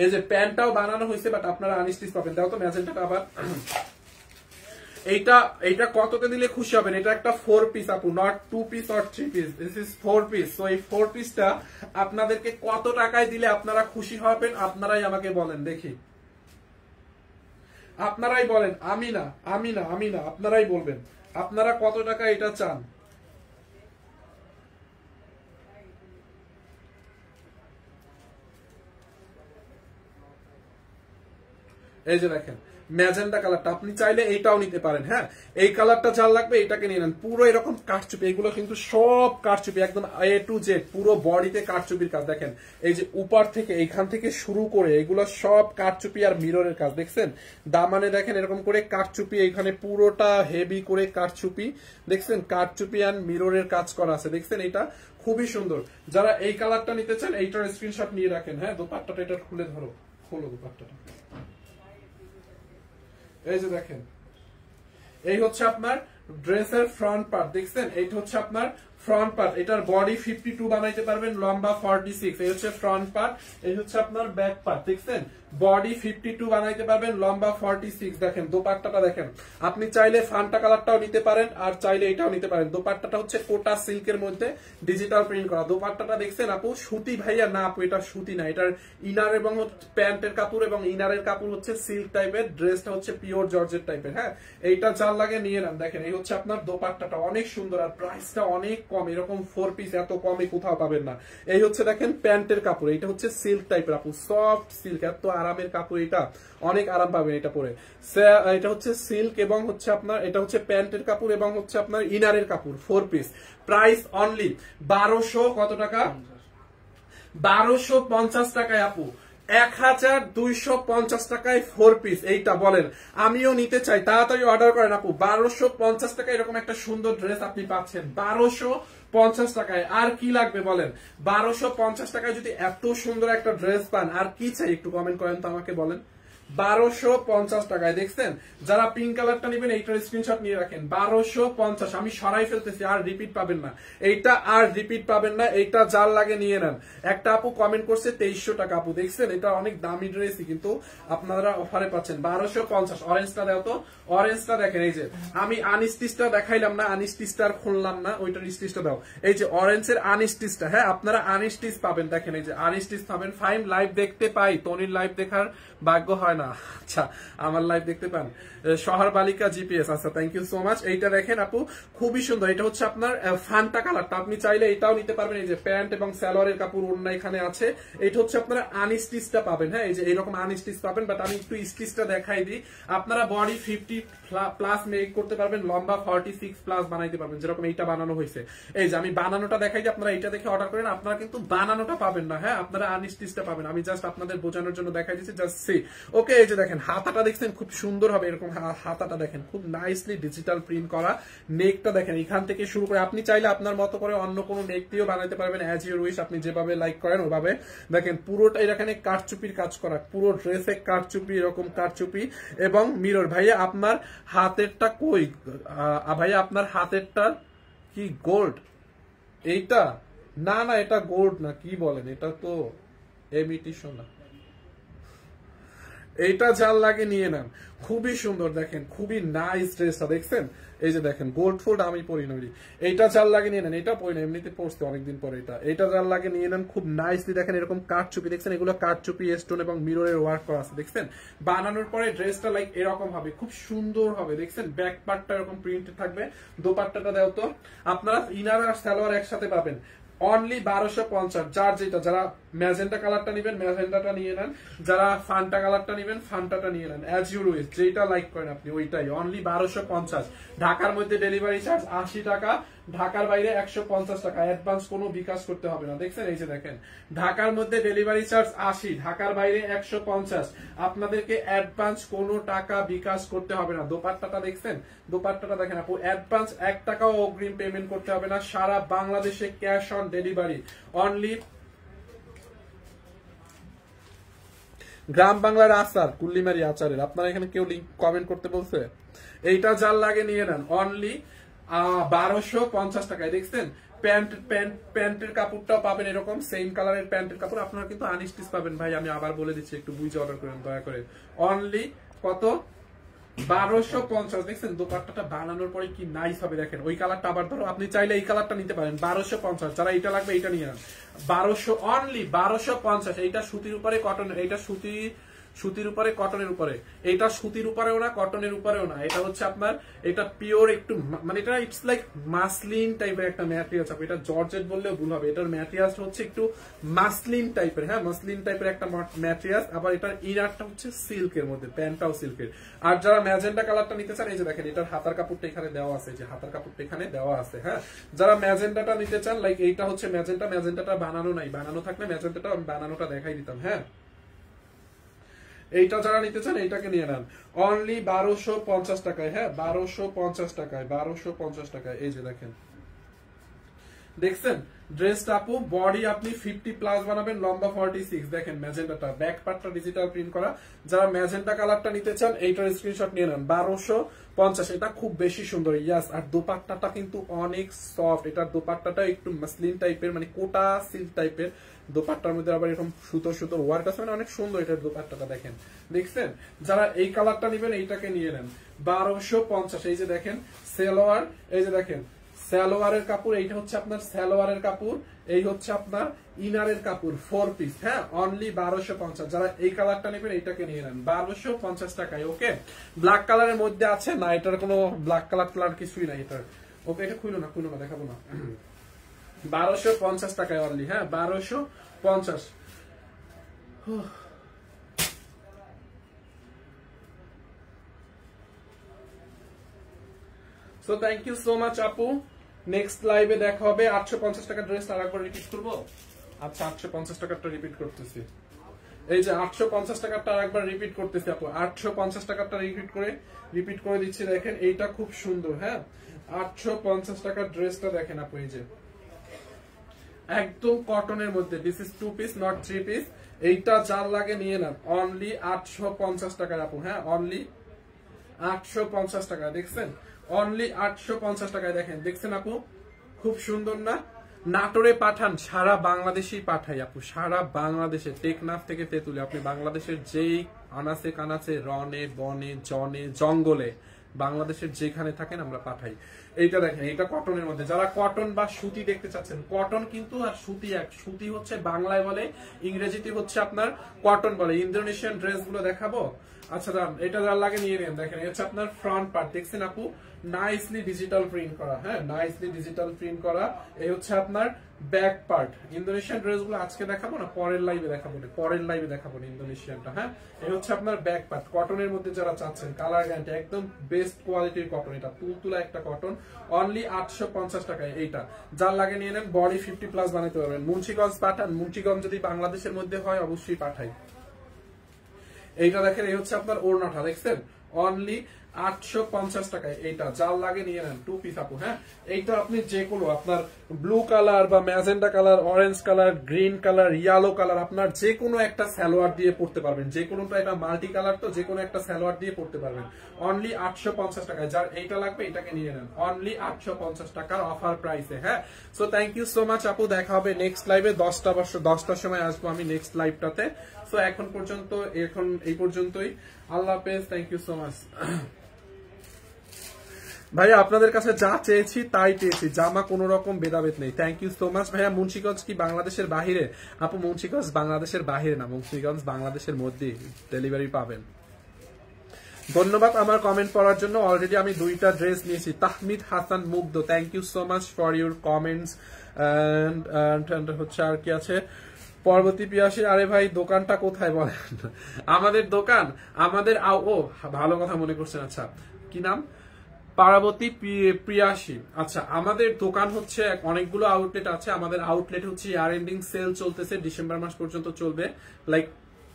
এই যে প্যান্টটাও বানানো হয়েছে, বাট আপনারা আনস্টিচ পাবেন। দেখো তো ম্যাজেন্টাটা আবার, এইটা কততে দিলে খুশি হবেন? এটা একটা 4 পিস আপু, not 2 piece or 3 piece, this is 4 piece. So এই 4 পিসটা আপনাদেরকে কত টাকায় দিলে আপনারা খুশি হবেন? আপনারাই আমাকে বলেন দেখি, আপনারাই বলেন, আমি না, আপনারাই বলবেন আপনারা কত টাকা এটা চান। এই যে দেখেন ম্যাজেন্টা কালারটা, আপনি চাইলে এইটাও নিতে পারেন, হ্যাঁ এই কালারটা যার লাগবে এটাকে নিয়ে নেন। পুরো এরকম কারচুপি, এগুলো কিন্তু সব কারচুপি, একদম A to Z পুরো বডিতে কারচুপির কাজ। দেখেন এই যে উপর থেকে এইখান থেকে শুরু করে এগুলো সব কারচুপি আর মিররের কাজ। দেখছেন দামানে দেখেন এরকম করে কারচুপি, এইখানে পুরোটা হেভি করে কারচুপি। দেখছেন কারচুপি আর মিররের কাজ করা আছে। দেখছেন এটা খুবই সুন্দর। যারা এই কালারটা নিতে চান এইটার স্ক্রিনশট নিয়ে রাখেন। হ্যাঁ দোপাট্টাটা এটা খুলে ধরো, খোলো দোপাট্টাটা। এই যে দেখেন এই হচ্ছে আপনার ড্রেসের ফ্রন্ট পার্ট। দেখছেন এইটা হচ্ছে আপনার ফ্রন্ট পার্ট, এটার বডি 52 বানাইতে পারবেন, লম্বা 46। এই হচ্ছে ফ্রন্ট পার্ট, এই হচ্ছে আপনার ব্যাক পার্ট। দেখছেন বডি 52 বানাইতে পারবেন, লম্বা 46। দেখেন দোপাট্টাটা দেখেন, আপনি চাইলে ফান্টা কালারটাও নিতে পারেন আর চাইলে এটাও নিতে পারেন। দোপাট্টাটা হচ্ছে কোটা সিল্কের মধ্যে ডিজিটাল প্রিন্ট করা। দোপাট্টাটা দেখছেন আপু সুতি ভাইয়া না আপু, এটা সুতি না, এটার ইনার এবং প্যান্টের কাপড় এবং ইনারের কাপড় হচ্ছে সিল্ক টাইপের, ড্রেসটা হচ্ছে পিওর জর্জেট টাইপের। হ্যাঁ এইটা যার লাগে নিয়ে নেন। দেখেন এই হচ্ছে আপনার দোপাট্টাটা, অনেক সুন্দর আর প্রাইসটা অনেক কম, এরকম 4 পিস এত কমে কোথাও পাবেন না। এই হচ্ছে দেখেন প্যান্টের কাপড়, এটা হচ্ছে সিল্ক টাইপের আপু, সফট সিল্ক, এত আরামের কাপড়, এটা অনেক আরাম পাবেন এটা পরে। এটা হচ্ছে সিল্ক এবং হচ্ছে আপনার এটা হচ্ছে প্যান্টের কাপড় এবং হচ্ছে আপনার ইনারের কাপড়, 4 পিস। প্রাইস অনলি 1200 কত টাকা? 1250 টাকায় আপু, 1250 টাকায় 4 পিস। এইটা বলেন আমিও নিতে চাই, তাড়াতাড়ি অর্ডার করেন আপু। 1250 টাকায় এরকম একটা সুন্দর ড্রেস আপনি পাচ্ছেন 1250 টাকায়। আর কি লাগবে বলেন? 1250 টাকায় যদি এত সুন্দর একটা ড্রেস পান আর কি চাই একটু কমেন্ট করেন তো আমাকে বলেন। 1250 টাকায়। দেখছেন যারা পিঙ্ক কালারটা নেবেন এইটার স্ক্রিনশট নিয়ে রাখেন। 1250, আমি সরাই ফেলতেছি, আর রিপিট পাবেন না, এইটা আর রিপিট পাবেন না, এইটা যার লাগে নিয়ে নেন। একটা আপু কমেন্ট করছে 2300 টাকা। আপু দেখছেন এটা অনেক দামি ড্রেসই, কিন্তু আপনারা অফারে পাচ্ছেন 1250। অরেঞ্জটা দাও তো, অরেঞ্জটা দেখেন, এই যে আমি আনস্টিচটা দেখাইলাম না, আনস্টিচটা আর খুললাম না, ওইটার স্টিচটা দাও। এই যে অরেঞ্জের আনস্টিচটা, হ্যাঁ আপনারা আনস্টিচ পাবেন। দেখেন এই যে আনস্টিচ পাবেন। ফাইন লাইভ দেখতে পাই, তনির লাইভ দেখার ভাগ্য হয় না, আচ্ছা আমার লাইভ দেখতে পান। শহর বালিকা জিপিএস, আচ্ছা থ্যাংক ইউ সো মাচ। এইটা দেখেন আপু খুবই সুন্দর, এটা হচ্ছে আপনার ফান্টা কালারটা, আপনি চাইলে এটাও নিতে পারবেন। এই যে প্যান্ট এবং সালোয়ারের কাপড় ওড়না এখানে আছে। এটা হচ্ছে আপনারা আনস্টিচটা পাবেন, হ্যাঁ এই যে এরকম আনস্টিচ পাবেন, বাট আমি একটু স্টিচটা দেখাই দিই। আপনারা বডি 50 প্লাস মেক করতে পারবেন, লম্বা 46 প্লাস বানাইতে পারবেন, যেরকম এইটা বানানো হয়েছে। এই যে আমি বানানোটা দেখাই দিই, আপনারা এইটা দেখে অর্ডার করেন। আপনারা কিন্তু বানানোটা পাবেন না, হ্যাঁ আপনারা আনস্টিচটা পাবেন। আমি জাস্ট আপনাদের বোঝানোর জন্য দেখাই দিচ্ছি, জাস্ট সি ওকে। ওকে, এই যে দেখেন হাতাটা দেখছেন খুব সুন্দর হবে, এরকম হাতাটা দেখেন খুব নাইসলি ডিজিটাল প্রিন্ট করা। নেকটা দেখেন এখান থেকে শুরু করে আপনি চাইলে আপনার মতো করে অন্য কোনো নেক দিয়েও বানাতে পারবেন, অ্যাজ ইউর উইশ, আপনি যেভাবে লাইক করেন ওভাবে। দেখেন পুরোটা এখানে কারচুপির কাজ করা, পুরো ড্রেসে কারচুপি, এরকম কারচুপি এবং মিরর। ভাইয়া আপনার হাতেরটা কই? ভাইয়া আপনার হাতেরটা কি গোল্ড? এইটা না না, এটা গোল্ড না, কি বলেন, এটা তো এমিটেশন না। এইটা যার লাগে নিয়ে নেন, খুবই সুন্দর দেখেন, খুবই নাইস ড্রেসটা দেখছেন। এই যে দেখেন গোল্ড ফোল্ড আমি পরি না, এইটা যার লাগে নিয়ে নেন। এটা পরি না, এমনিতে পড়তে অনেকদিন পরে। এটা যার লাগে নিয়ে নেন, খুব নাইসলি দেখেন এরকম কারচুপি দেখছেন, এগুলো কারচুপি স্টোন এবং মিররের ওয়ার্ক করা আছে দেখছেন। বানানোর পরে ড্রেসটা লাইক এরকম হবে, খুব সুন্দর হবে দেখছেন। ব্যাক পার্টটা এরকম প্রিন্টেড থাকবে, দোপাট্টাটা দেও তো। আপনারা ইনার আর সালোয়ার একসাথে পাবেন অনলি 1250। যার যেটা, যারা ম্যাজেন্টা কালারটা নিবেন ম্যাজেন্টাটা নিয়ে নেন, যারা ফান্টা কালারটা নিবেন ফান্টাটা নিয়ে নেন, অ্যাজ ইউর উইশ, যেটা লাইক করেন আপনি ওইটাই। অনলি 1250। ঢাকার মধ্যে ডেলিভারি চার্জ 80 টাকা, ঢাকার বাইরে 150 টাকা। অ্যাডভান্স কোনো বিকাশ করতে হবে না দেখছেন। এই যে দেখেন ঢাকার মধ্যে ডেলিভারি চার্জ 80, ঢাকার বাইরে 150। আপনাদেরকে অ্যাডভান্স কোনো টাকা বিকাশ করতে হবে না। দোপাট্টাটা দেখছেন, দোপাট্টাটা দেখেন আপু, অ্যাডভান্স 1 টাকাও অগ্রিম পেমেন্ট করতে হবে না। সারা বাংলাদেশে ক্যাশ অন ডেলিভারি। অনলি গ্রাম বাংলার আচার, কুল্লিমারি আচারের, আপনারা এখানে কেউ লিঙ্ক কমেন্ট করতে বলছে? এইটা যার লাগে নিয়ে নেন অনলি 1250 টাকায় দেখছেন। প্যান্টের কাপড়টাও পাবেন এরকম সেম কালারের প্যান্টের কাপড়। আপনারা কিন্তু আনস্টিচ পাবেন ভাই, আমি আবার বলে দিচ্ছি, একটু বুঝে অর্ডার করেন দয়া করে। অনলি কত? 1250 দেখছেন। দোপাট্টাটা বানানোর পরে কি নাইস হবে দেখেন। ওই কালারটা আবার ধরো আপনি চাইলে এই কালারটা নিতে পারেন 1250। যারা এটা লাগবে এইটা নিয়ে নেন 1200, অনলি 1250। এইটা সুতির উপরে কটন, এইটা সুতির উপরে কটনের উপরে, এটা সুতির উপরেও না কটনের উপরেও না, এটা হচ্ছে আপনার এটা পিওর একটু মানে এটা ইটস লাইক মাসলিন টাইপের একটা ম্যাটেরিয়াল। এটা জর্জেট বললেও ভুল হবে, এটার ম্যাটেরিয়াল হচ্ছে একটু মাসলিন টাইপের, হ্যাঁ মাসলিন টাইপের একটা ম্যাটেরিয়াল। আবার এটার ইনারটা হচ্ছে সিল্কের মধ্যে, প্যান্টটাও সিল্কের। আর যারা ম্যাজেন্টা কালারটা নিতে চান, এই যে দেখেন এটার হাতার কাপড়টা এখানে দেওয়া আছে, যে হাতার কাপড়টা এখানে দেওয়া আছে। হ্যাঁ যারা ম্যাজেন্টাটা নিতে চান, লাইক এইটা হচ্ছে ম্যাজেন্টাটা বানানো নাই, বানানো থাকলে ম্যাজেন্টাটা আমি বানানোটা দেখাই দিতাম। হ্যাঁ এইটা যারা নিতে চান এইটাকে নিয়ে নেন অনলি 1250 টাকায়। হ্যাঁ 1250 টাকায়, 1250 টাকায়। এই যে দেখেন দেখছেন ড্রেসটা আপু, বডি আপনি 50+ বানাবেন, লম্বা 46। দেখেন ম্যাজেন্টাটা, ব্যাক পার্টটা ডিজিটাল প্রিন্ট করা। যারা ম্যাজেন্টা কালারটা নিতে চান এইটার স্ক্রিনশট নিয়ে নেন 1250। এটা খুব বেশি সুন্দর, ইয়াস। আর দোপাট্টাটা কিন্তু অনেক সফট, এটার দোপাট্টাটা একটু মাসলিন টাইপের, মানে কোটা সিল্ক টাইপের। দোপাট্টার মধ্যে আবার এরকম সুতো সুতো ওয়ার্ক আছে, মানে অনেক সুন্দর এটার দোপাট্টাটা দেখেন দেখছেন। যারা এই কালারটা নিবেন এইটাকে নিয়ে নেন 1250। এই যে দেখেন সালোয়ার, এই যে দেখেন সালোয়ারের কাপড়, এইটা হচ্ছে আপনার সালোয়ারের কাপড়, এই হচ্ছে আপনার ইনারের কাপড় 4 পিস। হ্যাঁ অনলি 1250। যারা এই কালারটা নেবেন এইটাকে নিয়ে নেন 1250 টাকায়। ওকে ব্ল্যাক কালারের মধ্যে আছে না, এটার কোনো ব্ল্যাক কালার কিছুই নাই এটার। ওকে এটা খুলো না দেখাবো না। 1250 টাকায় অনলি। হ্যাঁ 1250। So thank you so much আপু। নেক্সট লাইভে দেখা হবে। 850 টাকার ড্রেস আর একবার রিপিট করবো। আচ্ছা 850 টাকারটা রিপিট করতেছি। এই যে 850 টাকারটা আর একবার রিপিট করতেছি আপু। 850 টাকারটা রিপিট করে দিচ্ছি। দেখেন এইটা খুব সুন্দর। হ্যাঁ 850 টাকার ড্রেসটা দেখেন আপু, এই যে একদম কটনের মধ্যে। This is 2 piece not 3 piece. এইটা যার লাগে নিয়ে নেন অনলি 850 টাকায় আপু। হ্যাঁ অনলি 850 টাকা। দেখছেন অনলি 850 টাকায়। দেখেন দেখছেন আপু খুব সুন্দর না? নাটোরে পাঠান, সারা বাংলাদেশেই পাঠাই আপু, সারা বাংলাদেশে, টেকনাফ থেকে তেতুলে, আপনি বাংলাদেশের যেই আনাচে কানাচে, রনে বনে জনে জঙ্গলে, বাংলাদেশের যেখানে থাকেন আমরা পাঠাই। এইটা দেখেন এইটা কটনের মধ্যে। যারা কটন বা সুতি দেখতে চাচ্ছেন, কটন কিন্তু আর সুতি এক। সুতি হচ্ছে বাংলায় বলে, ইংরেজিতে হচ্ছে আপনার কটন বলে। ইন্দোনেশিয়ান ড্রেস গুলো দেখাবো। আচ্ছা দাম এটা যার লাগে নিয়ে নেন। দেখেন এটা হচ্ছে আপনার ফ্রন্ট পার্ট, দেখছেন আপু নাইসলি ডিজিটাল প্রিন্ট করা। হ্যাঁ নাইসলি ডিজিটাল প্রিন্ট করা। এই হচ্ছে আপনার ব্যাক পার্ট। ইন্দোনেশিয়ান ড্রেস গুলো আজকে দেখাবো না, পরের লাইভে দেখাবো না ইন্দোনেশিয়ানটা। হ্যাঁ এই হচ্ছে আপনার ব্যাক পার্ট। কটনের মধ্যে যারা চাচ্ছেন, কালার গ্যারান্টি, একদম বেস্ট কোয়ালিটির কটন। এটা তুলতুলা একটা কটন। অনলি 850 টাকায় এইটা। যার লাগে নিয়ে নেন। বডি 50+ বানাতে পারবেন। মুন্সিগঞ্জ পাঠান, মুন্সিগঞ্জ যদি বাংলাদেশের মধ্যে হয় অবশ্যই পাঠাই। এইটা দেখেন, এই হচ্ছে আপনার ওড়নাটা, দেখছেন অনলি 850 টাকায়। এইটা যার লাগে নিয়ে নেন, 2 পিস আপু। হ্যাঁ, এইটা আপনি যে কোনো আপনার ব্লু কালার বা magenta colour, orange colour, green colour, yellow colour, আপনার যে কোনো একটা সালোয়ার দিয়ে পড়তে পারবেন, যে কোনোটা, এটা মাল্টি কালার তো, যে কোনো একটা সালোয়ার দিয়ে পড়তে পারবেন অনলি 850 টাকায়। যার এইটা লাগবে এটাকে নিয়ে নেন, অনলি 850 টাকার অফার প্রাইসে। হ্যাঁ, so thank you so much আপু, দেখা হবে নেক্সট লাইভে 10টার সময় আসবো আমি নেক্সট লাইভটাতে। সো এখন এই পর্যন্তই, আল্লাহ হাফেজ, থ্যাংক ইউ সো মাচ। ভাইয়া আপনাদের কাছে যা চেয়েছি তাই পেয়েছি, জামা কোনো রকম ভেদাভেদ নেই। থ্যাংক ইউ সো মাচ ভাইয়া। মুন্সিগঞ্জ কি বাংলাদেশের বাহিরে? আপু মুন্সিগঞ্জ বাংলাদেশের বাহিরে না, মুন্সিগঞ্জ বাংলাদেশের মধ্যেই ডেলিভারি পাবেন। ধন্যবাদ আমার কমেন্ট পড়ার জন্য। অলরেডি আমি 2টা ড্রেস নিয়েছি। Tahmid Hasan Mugdho, thank you so much for your comments. And হচ্ছে আর কি আছে, পরবর্তী পিয়াসী। আরে ভাই দোকানটা কোথায় বলেন? আমাদের দোকান, আমাদের ও ভালো কথা মনে করছেন, আচ্ছা কি নাম, পার্বতী প্রিয়াসী। আচ্ছা, আমাদের দোকান হচ্ছে অনেকগুলো আউটলেট আছে। আমাদের আউটলেট হচ্ছে ইয়ার এন্ডিং সেল চলতেছে, ডিসেম্বর মাস পর্যন্ত চলবে, লাইক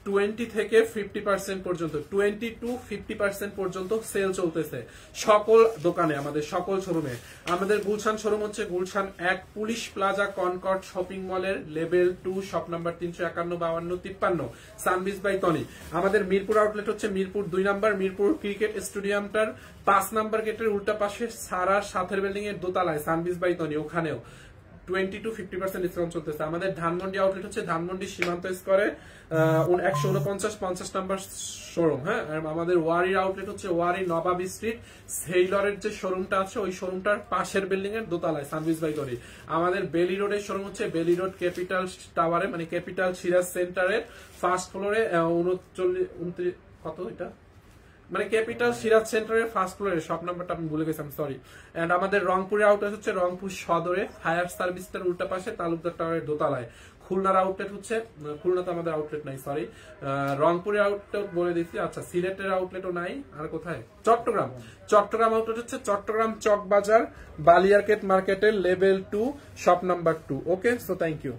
20 থেকে 50% পর্যন্ত, 20 to 50% পর্যন্ত সেল চলতেছে সকল দোকানে, আমাদের সকল শোরুমে। আমাদের গুলশান শোরুম হচ্ছে Gulshan 1 police plaza Concord shopping মলের level 2, shop number 351-52-53, Sunbiz by Tony. আমাদের মিরপুর আউটলেট হচ্ছে মিরপুর 2 নাম্বার, মিরপুর ক্রিকেট স্টেডিয়ামটার 5 নাম্বার গেটের উল্টা পাশে সারার সাথের বিল্ডিং এর দোতলায়, সানবিজ বাই টনি, ওখানেও 20 to 50% ডিসকাউন্ট চলতেছে। আমাদের ধানমন্ডি আউটলেট হচ্ছে ধানমন্ডি সীমান্ত স্কয়ারে 149-50 নাম্বার শোরুম। হ্যাঁ, আর আমাদের ওয়ারির আউটলেট হচ্ছে ওয়ারি নবাবী স্ট্রিট, সেইলরের যে শোরুমটা আছে ওই শোরুমটার পাশের বিল্ডিং এর দোতলায়, সার্ভিস বাই করি। আমাদের বেলি রোডের শোরুম হচ্ছে বেলি রোড ক্যাপিটাল টাওয়ারে, মানে ক্যাপিটাল সিরাজ সেন্টারের ফার্স্ট ফ্লোরে 39 কত এটা, মানে ক্যাপিটাল সিরাজ সেন্টারের ফার্স্ট ফ্লোরে, শপ নাম্বারটা আমি ভুলে গেছিলাম, সরি। এন্ড আমাদের রংপুরের আউটলেট হচ্ছে রংপুর সদরে ফায়ার সার্ভিসের উল্টা পাশে তালুকদার টাওয়ারের দোতলায়। খুলনার আউটলেট হচ্ছে, খুলনা তো আমাদের আউটলেট নাই, সরি, রংপুরের আউটলেট বলে দিচ্ছি। আচ্ছা, সিলেটের আউটলেটও নাই। আর কোথায়? চট্টগ্রাম আউটলেট হচ্ছে চট্টগ্রাম চক বাজার বালিয়ারকেট মার্কেটের level 2, shop number 2। Okay, so thank you.